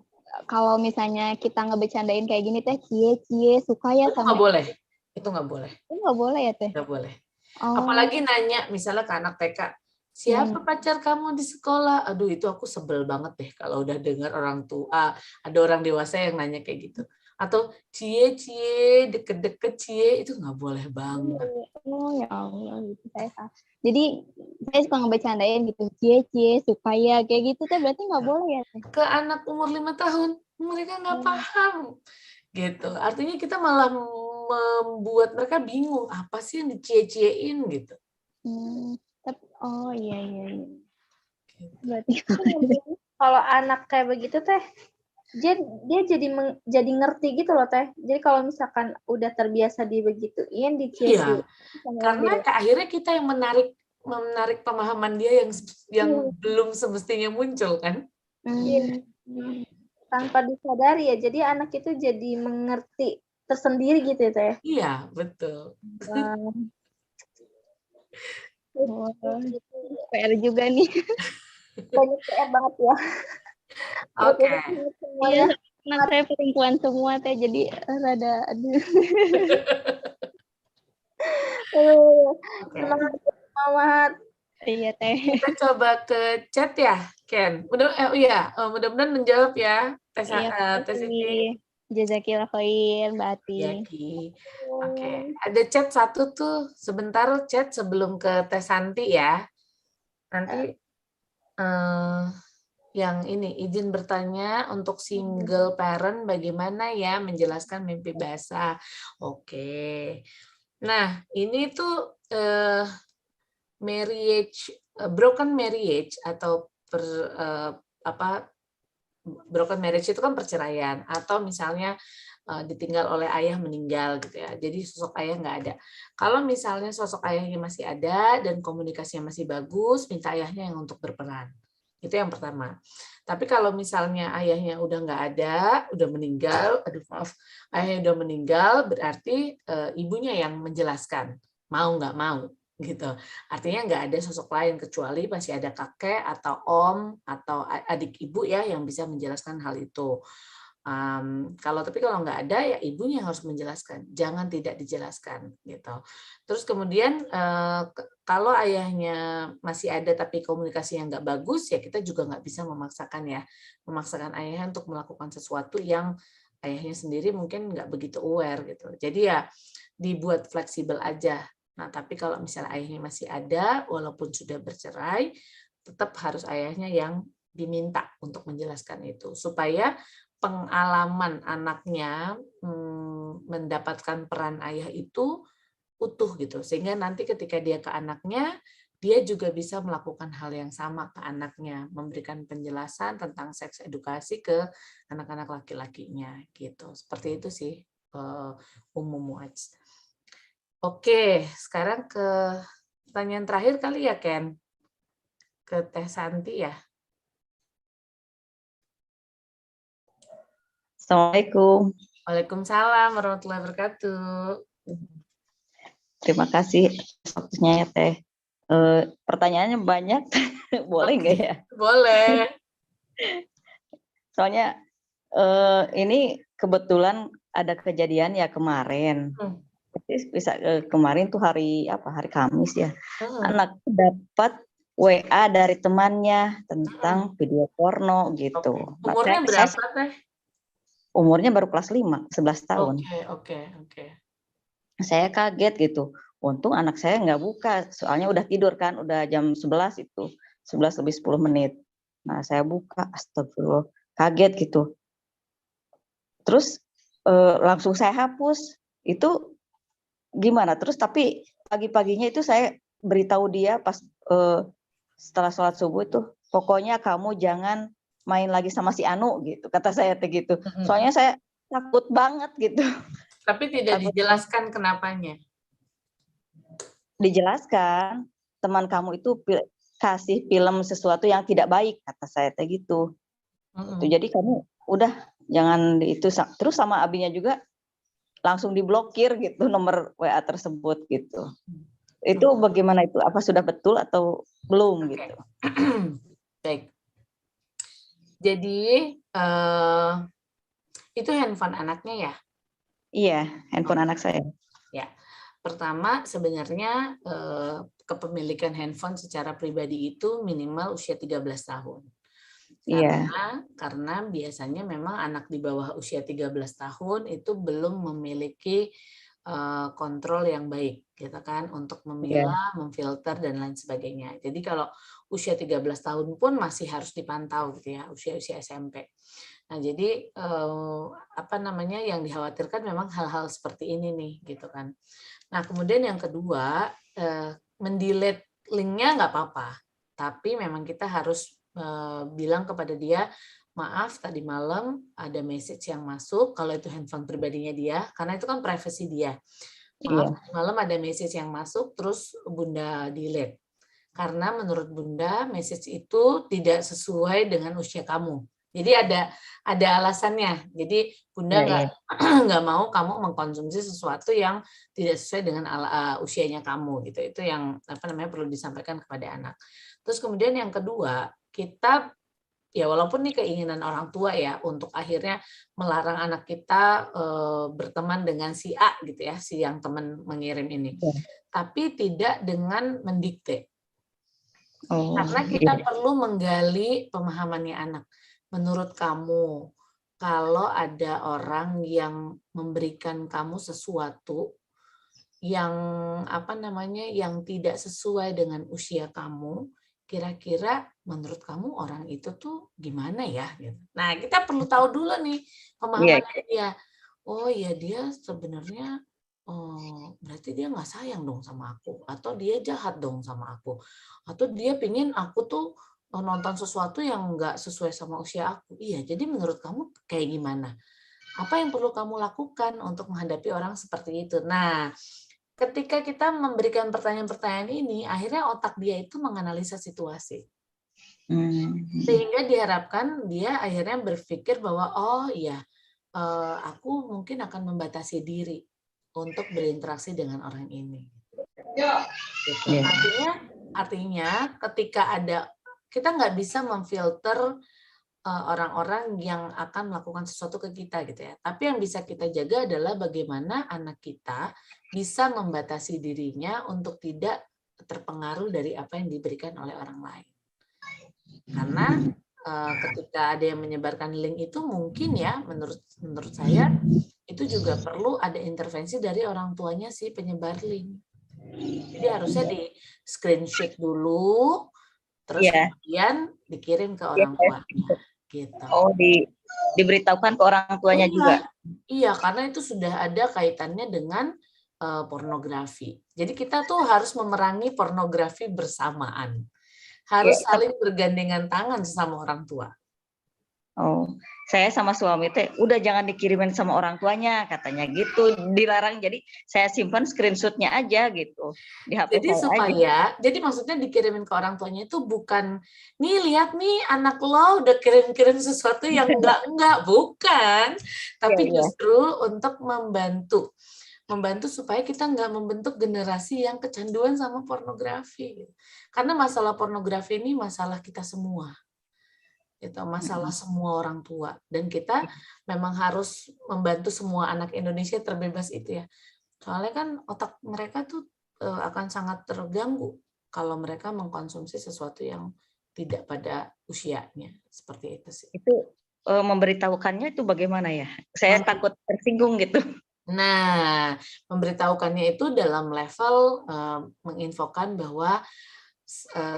Kalau misalnya kita ngebecandain kayak gini Teh, cie suka ya sama. Nggak boleh. Itu nggak boleh. Nggak boleh ya Teh? Nggak boleh. Apalagi nanya misalnya ke anak TK, siapa pacar kamu di sekolah? Aduh, itu aku sebel banget deh kalau udah dengar orang tua, ada orang dewasa yang nanya kayak gitu. Atau cie, deket-deket cie, itu nggak boleh banget. Ya Allah, gitu saya. Jadi saya suka ngebecandain gitu, cie suka ya, kayak gitu Teh, berarti nggak boleh ya Teh? Ke anak umur 5 tahun, mereka nggak paham. Gitu. Artinya kita malah membuat mereka bingung apa sih yang dicie-ciein gitu. Iya. Berarti kalau anak kayak begitu Teh, dia jadi ngerti gitu loh Teh. Jadi kalau misalkan udah terbiasa dibegituin, dicie-ciein. Iya. Karena akhirnya kita yang menarik pemahaman dia yang belum semestinya muncul kan. Iya. Tanpa disadari ya, jadi anak itu jadi mengerti tersendiri gitu ya Teh. Iya, betul. PR juga nih. Banyak PR banget ya. Oke. Iya, anak saya perempuan semua Teh, jadi rada aduh. Semangat. Iya Teh. Kita coba ke chat ya, Ken. Mudah-mudahan menjawab ya, Teh Siti. Jazakillah khair, Mbak Ati. Oke, ada chat satu tuh, sebentar chat sebelum ke Teh Santi ya. Nanti yang ini, izin bertanya untuk single parent bagaimana ya menjelaskan mimpi basah. Oke. Nah, ini tuh broken marriage atau broken marriage itu kan perceraian atau misalnya ditinggal oleh ayah meninggal gitu ya. Jadi sosok ayah nggak ada. Kalau misalnya sosok ayahnya masih ada dan komunikasinya masih bagus, minta ayahnya yang untuk berperan. Itu yang pertama. Tapi kalau misalnya ayahnya udah nggak ada, udah meninggal, ayahnya udah meninggal, berarti ibunya yang menjelaskan mau nggak mau. Gitu. Artinya nggak ada sosok lain kecuali masih ada kakek atau om atau adik ibu ya yang bisa menjelaskan hal itu. Tapi kalau nggak ada ya ibunya harus menjelaskan, jangan tidak dijelaskan gitu. Terus kemudian kalau ayahnya masih ada tapi komunikasinya nggak bagus, ya kita juga nggak bisa memaksakan ayahnya untuk melakukan sesuatu yang ayahnya sendiri mungkin nggak begitu aware gitu. Jadi ya dibuat fleksibel aja. Nah, tapi kalau misalnya ayahnya masih ada, walaupun sudah bercerai, tetap harus ayahnya yang diminta untuk menjelaskan itu, supaya pengalaman anaknya mendapatkan peran ayah itu utuh gitu, sehingga nanti ketika dia ke anaknya, dia juga bisa melakukan hal yang sama ke anaknya, memberikan penjelasan tentang seks edukasi ke anak-anak laki-lakinya gitu. Seperti itu sih umum Muaz. Oke, sekarang ke pertanyaan terakhir kali ya, Ken, ke Teh Santi ya. Assalamualaikum. Waalaikumsalam warahmatullahi wabarakatuh. Terima kasih atas waktunya ya Teh. Pertanyaannya banyak, boleh nggak ya? Boleh. Soalnya ini kebetulan ada kejadian ya kemarin. Bisa kemarin tuh hari Kamis ya. Anak dapat WA dari temannya tentang video porno gitu. Umurnya berapa Teh? Umurnya baru kelas 5, 11 tahun. Oke. Saya kaget gitu. Untung anak saya nggak buka, soalnya udah tidur kan, udah jam 11 itu, 11 lebih 10 menit. Nah saya buka, astagfirullah, kaget gitu. Terus langsung saya hapus. Itu gimana? Terus tapi pagi-paginya itu saya beritahu dia pas setelah sholat subuh itu, pokoknya kamu jangan main lagi sama si Anu gitu, kata saya gitu. Soalnya saya takut banget gitu. Tapi tidak dijelaskan kenapanya. Dijelaskan, teman kamu itu kasih film sesuatu yang tidak baik, kata saya gitu. Jadi kamu udah jangan itu. Terus sama abinya juga langsung diblokir gitu nomor WA tersebut gitu. Itu bagaimana itu? Apa sudah betul atau belum gitu? Baik. Jadi itu handphone anaknya ya? Iya, handphone anak saya. Ya, pertama sebenarnya kepemilikan handphone secara pribadi itu minimal usia 13 tahun. Karena biasanya memang anak di bawah usia 13 tahun itu belum memiliki kontrol yang baik, gitu kan, untuk memilah, memfilter dan lain sebagainya. Jadi kalau usia 13 tahun pun masih harus dipantau gitu ya, usia-usia SMP. Nah, jadi yang dikhawatirkan memang hal-hal seperti ini nih, gitu kan. Nah, kemudian yang kedua, mendelete linknya nggak apa-apa, tapi memang kita harus bilang kepada dia, maaf tadi malam ada message yang masuk, kalau itu handphone pribadinya dia, karena itu kan privasi dia. Maaf, tadi malam ada message yang masuk, terus Bunda delete. Karena menurut Bunda, message itu tidak sesuai dengan usia kamu. Jadi ada alasannya. Jadi Bunda nggak mau kamu mengkonsumsi sesuatu yang tidak sesuai dengan usianya kamu gitu. Itu yang perlu disampaikan kepada anak. Terus kemudian yang kedua, kita ya walaupun ini keinginan orang tua ya untuk akhirnya melarang anak kita berteman dengan si A gitu ya, si yang teman mengirim ini. Tapi tidak dengan mendikte. Karena kita perlu menggali pemahamannya anak. Menurut kamu, kalau ada orang yang memberikan kamu sesuatu yang yang tidak sesuai dengan usia kamu, kira-kira menurut kamu orang itu tuh gimana ya? Nah, kita perlu tahu dulu nih pemahamannya dia. Oh ya, dia sebenarnya berarti dia nggak sayang dong sama aku, atau dia jahat dong sama aku, atau dia pingin aku tuh nonton sesuatu yang nggak sesuai sama usia aku. Iya, jadi menurut kamu kayak gimana? Apa yang perlu kamu lakukan untuk menghadapi orang seperti itu? Nah, ketika kita memberikan pertanyaan-pertanyaan ini, akhirnya otak dia itu menganalisa situasi. Sehingga diharapkan dia akhirnya berpikir bahwa, oh iya, aku mungkin akan membatasi diri untuk berinteraksi dengan orang ini. Gitu. Artinya ketika kita nggak bisa memfilter orang-orang yang akan melakukan sesuatu ke kita gitu ya. Tapi yang bisa kita jaga adalah bagaimana anak kita bisa membatasi dirinya untuk tidak terpengaruh dari apa yang diberikan oleh orang lain. Karena ketika ada yang menyebarkan link itu mungkin ya menurut saya itu juga perlu ada intervensi dari orang tuanya si penyebar link. Jadi harusnya di screenshot dulu, terus kemudian dikirim ke orang tuanya. Gitu. Oh, diberitahukan ke orang tuanya juga. Iya, karena itu sudah ada kaitannya dengan pornografi. Jadi kita tuh harus memerangi pornografi bersamaan. Harus saling bergandengan tangan sama orang tua. Oh, saya sama suami teh udah jangan dikirimin sama orang tuanya, katanya gitu, dilarang. Jadi saya simpan screenshotnya aja gitu di HP jadi saya supaya, aja. jadi maksudnya dikirimin ke orang tuanya itu bukan, nih lihat nih anak lo udah kirim-kirim sesuatu yang enggak, bukan. Tapi justru untuk membantu supaya kita nggak membentuk generasi yang kecanduan sama pornografi. Karena masalah pornografi ini masalah kita semua. Itu masalah semua orang tua. Dan kita memang harus membantu semua anak Indonesia terbebas itu ya. Soalnya kan otak mereka tuh akan sangat terganggu kalau mereka mengkonsumsi sesuatu yang tidak pada usianya. Seperti itu sih. Itu memberitahukannya itu bagaimana ya? Saya takut tersinggung gitu. Nah, memberitahukannya itu dalam level menginfokan bahwa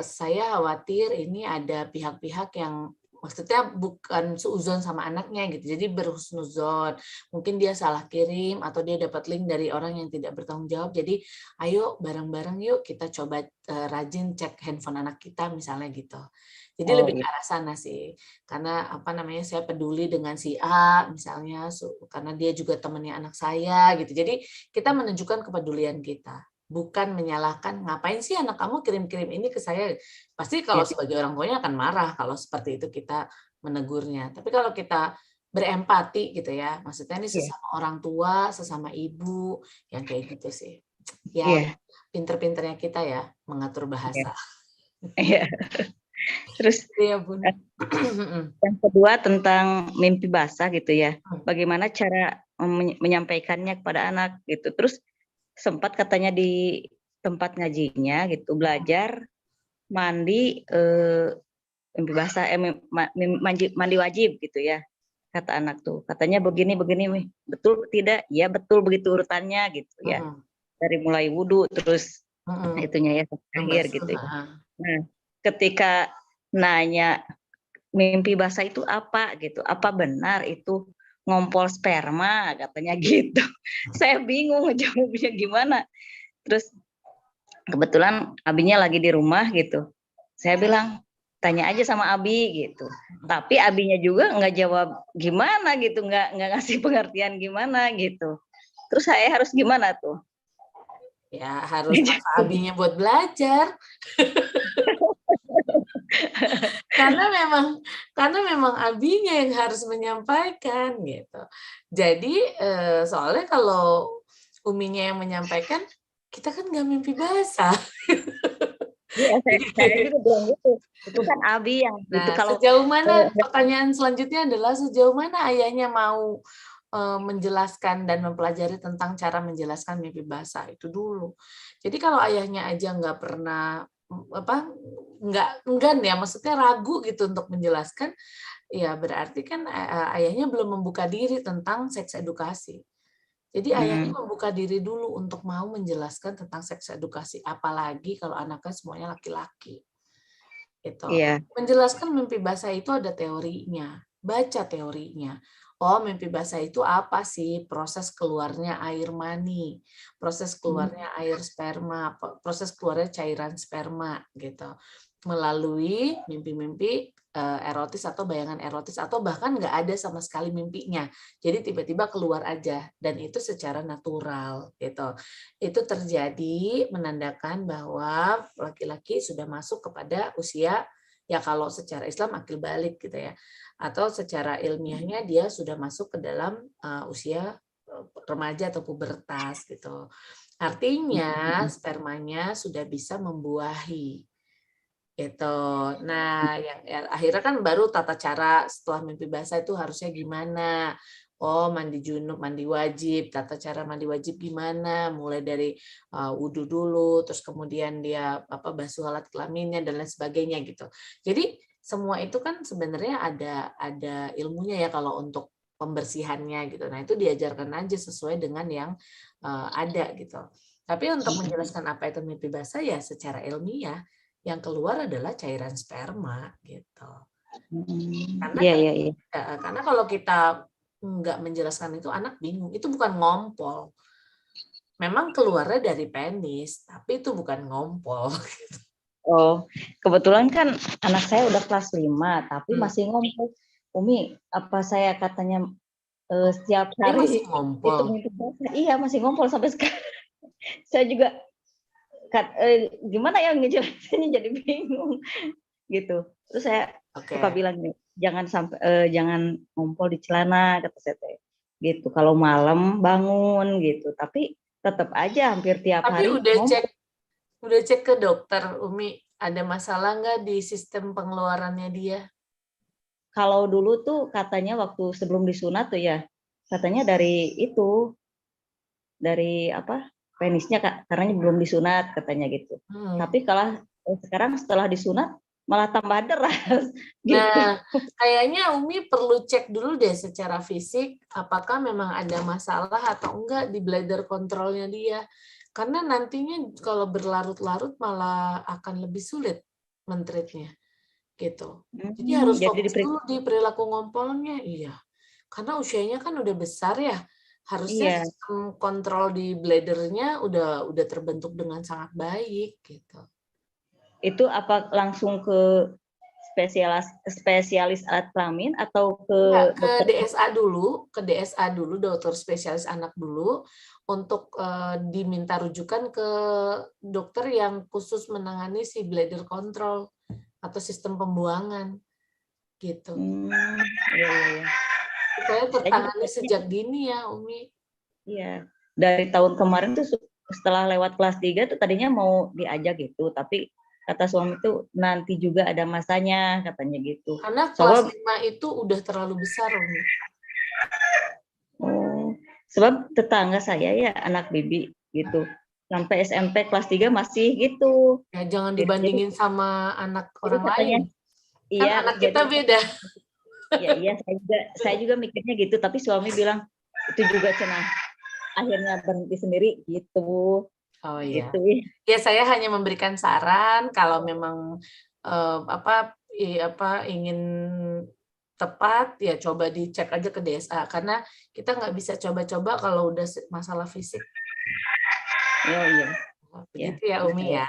saya khawatir ini ada pihak-pihak yang maksudnya bukan seuzon sama anaknya gitu, jadi berhusnuzon. Mungkin dia salah kirim atau dia dapat link dari orang yang tidak bertanggung jawab. Jadi ayo bareng-bareng yuk kita coba rajin cek handphone anak kita misalnya gitu. Jadi lebih ke arah sana sih, karena apa namanya saya peduli dengan si A misalnya, karena dia juga temannya anak saya gitu. Jadi kita menunjukkan kepedulian kita, bukan menyalahkan ngapain sih anak kamu kirim-kirim ini ke saya. Pasti kalau sebagai orang tuanya akan marah kalau seperti itu kita menegurnya. Tapi kalau kita berempati gitu ya, maksudnya ini sesama orang tua, sesama ibu, yang kayak gitu sih. Ya pinter-pinternya kita ya mengatur bahasa. Iya. Terus yang kedua tentang mimpi basah gitu ya. Bagaimana cara menyampaikannya kepada anak gitu. Terus sempat katanya di tempat ngajinya gitu belajar mandi mimpi basah mandi wajib gitu ya. Kata anak tuh. Katanya begini betul tidak? Ya betul begitu urutannya gitu ya. Dari mulai wudhu terus itunya ya akhir gitu ya. Nah, ketika nanya mimpi basah itu apa gitu, apa benar itu ngompol sperma katanya gitu. Saya bingung jawabnya gimana. Terus kebetulan abinya lagi di rumah gitu. Saya bilang tanya aja sama abi gitu. Tapi abinya juga nggak jawab gimana gitu, nggak ngasih pengertian gimana gitu. Terus saya harus gimana tuh? Ya harus paksa abinya buat belajar. karena memang abinya yang harus menyampaikan gitu. Jadi soalnya kalau uminya yang menyampaikan, kita kan nggak mimpi basah. Iya, saya juga bilang gitu. Itu kan abi yang nah, itu kalau sejauh mana pertanyaan selanjutnya adalah sejauh mana ayahnya mau menjelaskan dan mempelajari tentang cara menjelaskan mimpi basah itu dulu. Jadi kalau ayahnya aja nggak pernah nggak enggan ya, maksudnya ragu gitu untuk menjelaskan, ya berarti kan ayahnya belum membuka diri tentang seks edukasi. Jadi ayahnya membuka diri dulu untuk mau menjelaskan tentang seks edukasi, apalagi kalau anaknya semuanya laki-laki. Gitu. Menjelaskan mimpi basah itu ada teorinya, baca teorinya. Oh, mimpi basah itu apa sih? Proses keluarnya air mani, proses keluarnya air sperma, proses keluarnya cairan sperma gitu. Melalui mimpi-mimpi erotis atau bayangan erotis atau bahkan nggak ada sama sekali mimpinya. Jadi tiba-tiba keluar aja dan itu secara natural gitu. Itu terjadi menandakan bahwa laki-laki sudah masuk kepada usia ya kalau secara Islam akil balik gitu ya, atau secara ilmiahnya dia sudah masuk ke dalam usia remaja atau pubertas gitu. Artinya spermanya sudah bisa membuahi gitu. Nah, yang akhirnya kan baru tata cara setelah mimpi basah itu harusnya gimana. oh mandi junub, mandi wajib, tata cara mandi wajib gimana, mulai dari wudhu dulu, terus kemudian dia basuh alat kelaminnya dan lain sebagainya gitu. Jadi semua itu kan sebenarnya ada ilmunya ya kalau untuk pembersihannya gitu. Nah itu diajarkan aja sesuai dengan yang ada gitu. Tapi untuk menjelaskan apa itu mimpi basah ya secara ilmiah yang keluar adalah cairan sperma gitu. Karena kalau kita nggak menjelaskan itu anak bingung. Itu bukan ngompol. Memang keluarnya dari penis, tapi itu bukan ngompol. Oh, kebetulan kan anak saya udah kelas 5, tapi masih ngompol. Umi, apa saya katanya setiap hari masih ngompol? Iya, masih ngompol sampai sekarang. Saya juga gimana ya ngejelasinnya jadi bingung gitu. Terus saya suka bilang jangan sampai jangan ngompol di celana kata saya gitu. Kalau malam bangun gitu, tapi tetap aja hampir tiap hari. Tapi udah cek ke dokter, Umi, ada masalah nggak di sistem pengeluarannya dia? Kalau dulu tuh katanya waktu sebelum disunat tuh ya, katanya dari penisnya karena belum disunat katanya gitu. Tapi kalau sekarang setelah disunat malah tambah deras. Gitu. Nah, kayaknya Umi perlu cek dulu deh secara fisik apakah memang ada masalah atau enggak di bladder controlnya dia. Karena nantinya kalau berlarut-larut malah akan lebih sulit mentreatnya gitu. Jadi harus fokus dulu di perilaku ngompolnya. Iya. Karena usianya kan udah besar ya. Harusnya sistem kontrol di bladdernya udah terbentuk dengan sangat baik gitu. Itu apa langsung ke spesialis alat kelamin atau ke DSA dulu, dokter spesialis anak dulu untuk diminta rujukan ke dokter yang khusus menangani si bladder control atau sistem pembuangan gitu. Supaya tertangani sejak dini ya, Umi. Iya, dari tahun kemarin tuh setelah lewat kelas 3 tuh tadinya mau diajak gitu, tapi kata suami tuh nanti juga ada masanya katanya gitu. Karena kelas 5 itu udah terlalu besar, Umi. Sebab tetangga saya ya anak bibi gitu. Sampai SMP kelas 3 masih gitu. Ya jangan dibandingin sama anak orang lain. Iya, kan anak kita beda. Iya, saya juga mikirnya gitu, tapi suami bilang itu juga cenah akhirnya berhenti sendiri gitu. Oh iya. Gitu. Ya saya hanya memberikan saran kalau memang ingin tepat ya coba dicek aja ke DSA karena kita nggak bisa coba-coba kalau udah masalah fisik. Oh iya. Begitu ya Umi ya.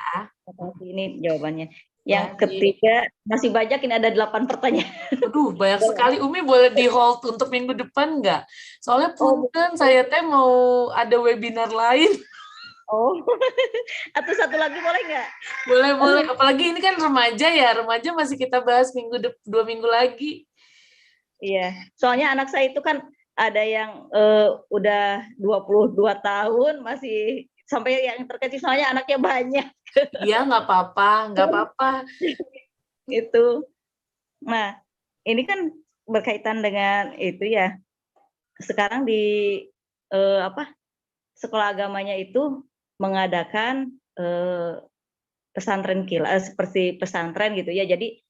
Ini jawabannya. Yang ketiga masih banyak, ini ada 8 pertanyaan. Aduh, banyak sekali. Umi boleh di hold untuk minggu depan nggak? Soalnya punten saya mau ada webinar lain. Oh, atau satu lagi boleh nggak? Boleh. Apalagi ini kan remaja ya, remaja masih kita bahas 2 minggu lagi. Iya, soalnya anak saya itu kan ada yang udah 22 tahun masih sampai yang terkecil, soalnya anaknya banyak. Iya, nggak apa-apa. Gitu. Nah, ini kan berkaitan dengan itu ya. Sekarang di sekolah agamanya itu mengadakan pesantren kilat seperti pesantren gitu ya. Jadi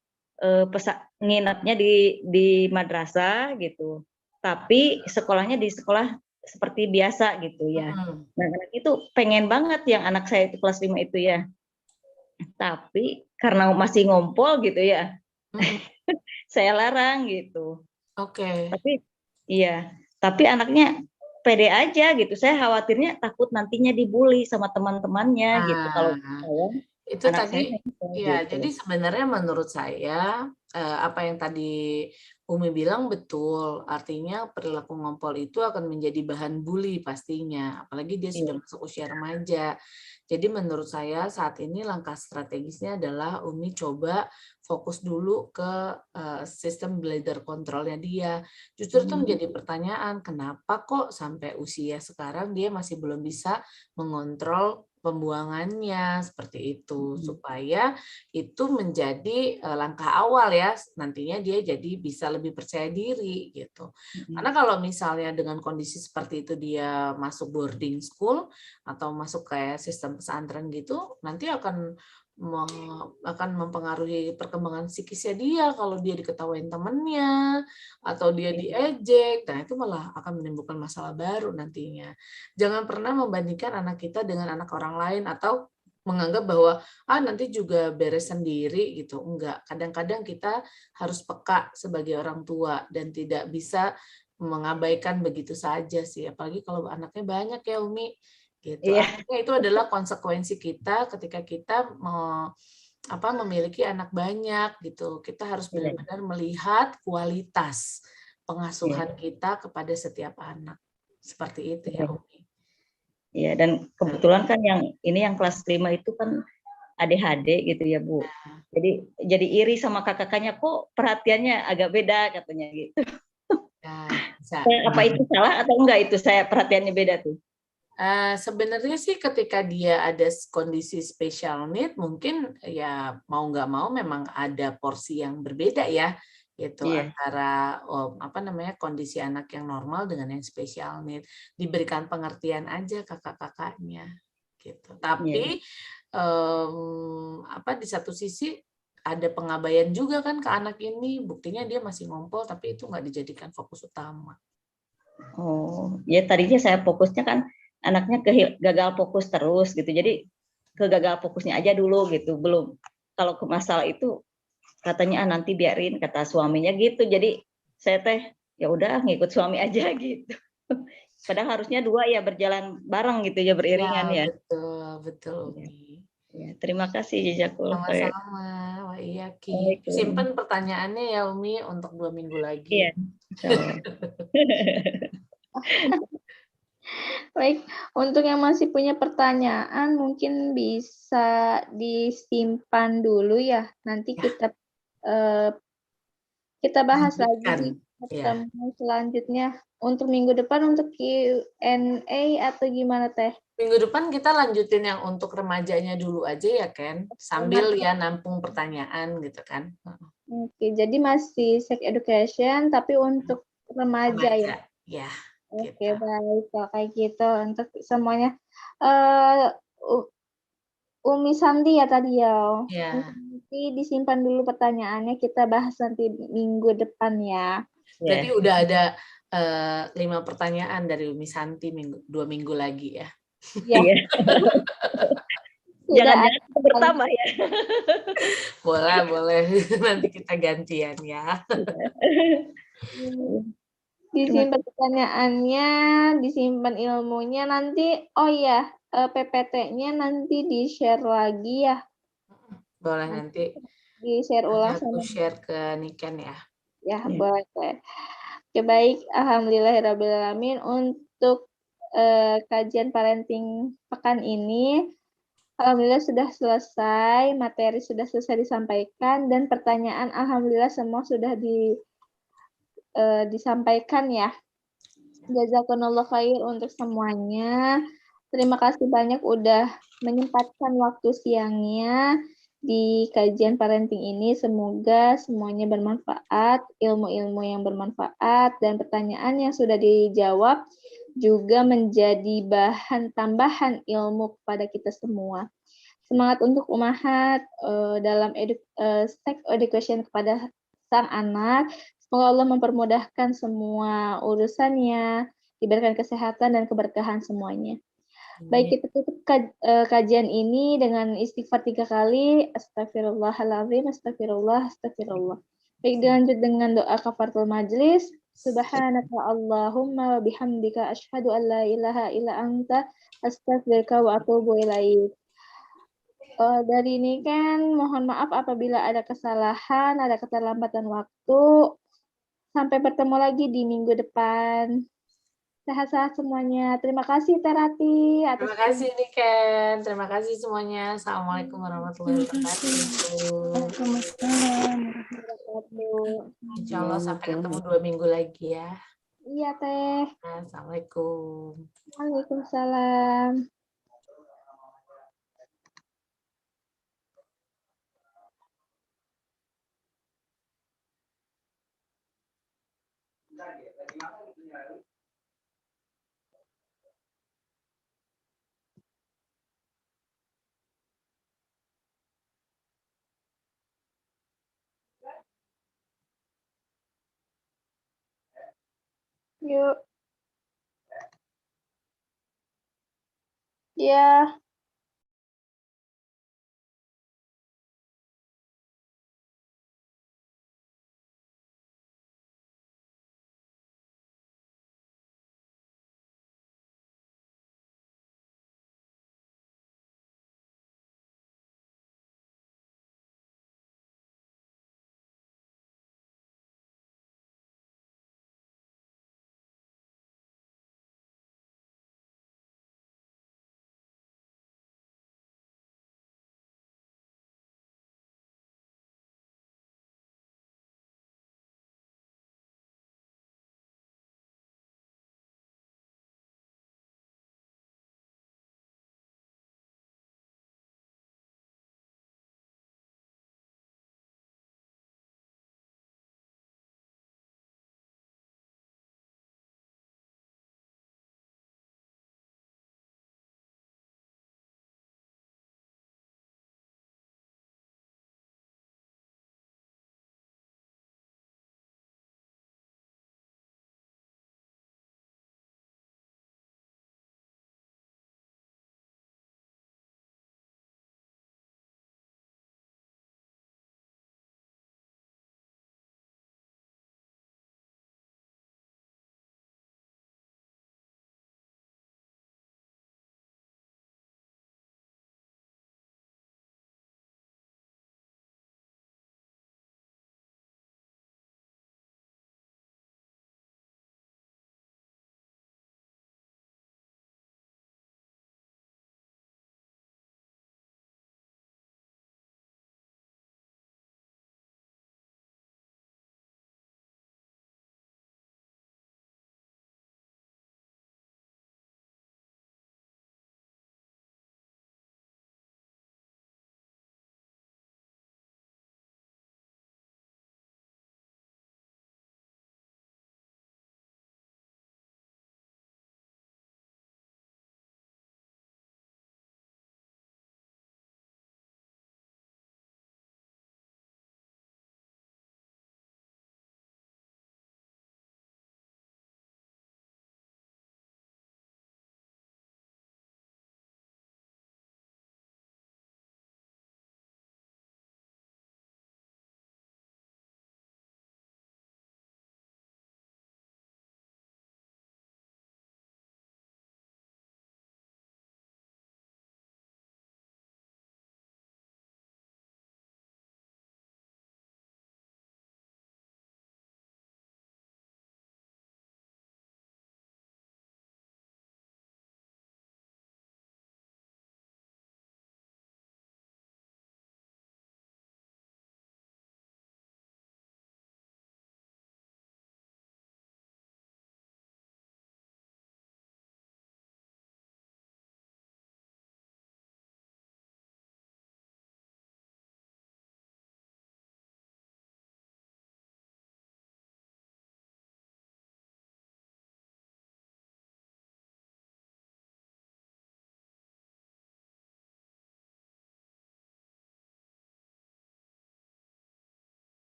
nginapnya di madrasah gitu. Tapi sekolahnya di sekolah seperti biasa gitu ya. Nah, anak itu pengen banget yang anak saya itu kelas 5 itu ya. Tapi karena masih ngompol gitu ya. Saya larang gitu. Oke. Tapi anaknya pede aja gitu. Saya khawatirnya takut nantinya dibully sama teman-temannya gitu kalau itu tadi ya gitu. Jadi sebenarnya menurut saya apa yang tadi Umi bilang betul, artinya perilaku ngompol itu akan menjadi bahan bully pastinya, apalagi dia sudah masuk usia remaja. Jadi menurut saya saat ini langkah strategisnya adalah Umi coba fokus dulu ke sistem bladder controlnya dia. Justru itu menjadi pertanyaan, kenapa kok sampai usia sekarang dia masih belum bisa mengontrol pembuangannya seperti itu, supaya itu menjadi langkah awal ya, nantinya dia jadi bisa lebih percaya diri gitu. Karena kalau misalnya dengan kondisi seperti itu dia masuk boarding school atau masuk kayak sistem pesantren gitu, nanti akan mempengaruhi perkembangan psikisnya dia kalau dia diketawain temennya atau dia diejek, nah itu malah akan menimbulkan masalah baru nantinya. Jangan pernah membandingkan anak kita dengan anak orang lain atau menganggap bahwa nanti juga beres sendiri gitu. Enggak, kadang-kadang kita harus peka sebagai orang tua dan tidak bisa mengabaikan begitu saja sih, apalagi kalau anaknya banyak ya Umi gitu. Artinya itu adalah konsekuensi kita ketika kita memiliki anak banyak gitu. Kita harus benar-benar melihat kualitas pengasuhan kita kepada setiap anak. Seperti itu ya Umi. Iya, dan kebetulan kan yang kelas 5 itu kan ADHD gitu ya Bu. Jadi iri sama kakak-kakaknya, kok perhatiannya agak beda katanya gitu. Apa itu salah atau enggak itu saya perhatiannya beda tuh? Sebenarnya sih ketika dia ada kondisi special need, mungkin ya mau nggak mau memang ada porsi yang berbeda ya, gitu antara kondisi anak yang normal dengan yang special need. Diberikan pengertian aja kakak-kakaknya, gitu. Tapi di satu sisi ada pengabaian juga kan ke anak ini, buktinya dia masih ngompol tapi itu nggak dijadikan fokus utama. Oh, ya tadinya saya fokusnya kan anaknya gagal fokus terus gitu. Jadi ke gagal fokusnya aja dulu gitu. Belum kalau ke masalah itu katanya nanti biarin kata suaminya gitu. Jadi saya ya udah ngikut suami aja gitu. Padahal harusnya dua ya berjalan bareng gitu ya, beriringan ya. Betul. Ya, terima kasih Jazakallah khair. Sama-sama. Wah, iya Ki. Simpen pertanyaannya ya Umi untuk 2 minggu lagi. Iya. Insyaallah. Baik, untuk yang masih punya pertanyaan mungkin bisa disimpan dulu ya. Nanti kita bahas lagi di pertemuan selanjutnya. Untuk minggu depan untuk Q&A atau gimana Teh? Minggu depan kita lanjutin yang untuk remajanya dulu aja ya Ken, sambil ya nampung pertanyaan gitu kan. Oke, jadi masih sex education tapi untuk remaja ya. Ya. Oke, baik kalau kayak gitu untuk semuanya. Umi Santi ya tadi ya. Nanti disimpan dulu pertanyaannya, kita bahas nanti minggu depan ya. Berarti udah ada 5 pertanyaan dari Umi Santi 2 minggu lagi ya. Iya. Jangan-jangan bertambah ya. Boleh. Nanti kita gantian ya. Disimpan pertanyaannya, disimpan ilmunya nanti. Oh ya, PPT-nya nanti di-share lagi ya. Boleh nanti di-share ulang aku share ke Niken ya. Ya, boleh. Oke, baik. Alhamdulillahirrabbilalamin. Untuk kajian parenting pekan ini, alhamdulillah sudah selesai, materi sudah selesai disampaikan, dan pertanyaan alhamdulillah semua sudah disampaikan ya. Jazakumullah khair untuk semuanya. Terima kasih banyak udah menyempatkan waktu siangnya di kajian parenting ini. Semoga semuanya bermanfaat, ilmu-ilmu yang bermanfaat, dan pertanyaan yang sudah dijawab juga menjadi bahan tambahan ilmu kepada kita semua. Semangat untuk umahat dalam sex education kepada sang anak. Semoga Allah mempermudahkan semua urusannya, diberikan kesehatan dan keberkahan semuanya. Baik, kita tutup kajian ini dengan istighfar 3 kali. Astagfirullahaladzim, astagfirullah, astagfirullah. Baik, dilanjut dengan doa kafaratul majlis. Subhanaka Allahumma wa bihamdika asyhadu an la ilaha illa anta astaghfiruka wa atubu ilaik. Dari ini kan mohon maaf apabila ada kesalahan, ada keterlambatan waktu. Sampai bertemu lagi di minggu depan. Sehat-sehat semuanya. Terima kasih Terati. Terima kasih Niken. Terima kasih semuanya. Assalamualaikum warahmatullahi wabarakatuh. Waalaikumsalam warahmatullahi wabarakatuh. Insyaallah sampai ketemu 2 minggu lagi ya. Iya Teh. Assalamualaikum. Waalaikumsalam. Yuk. Ya.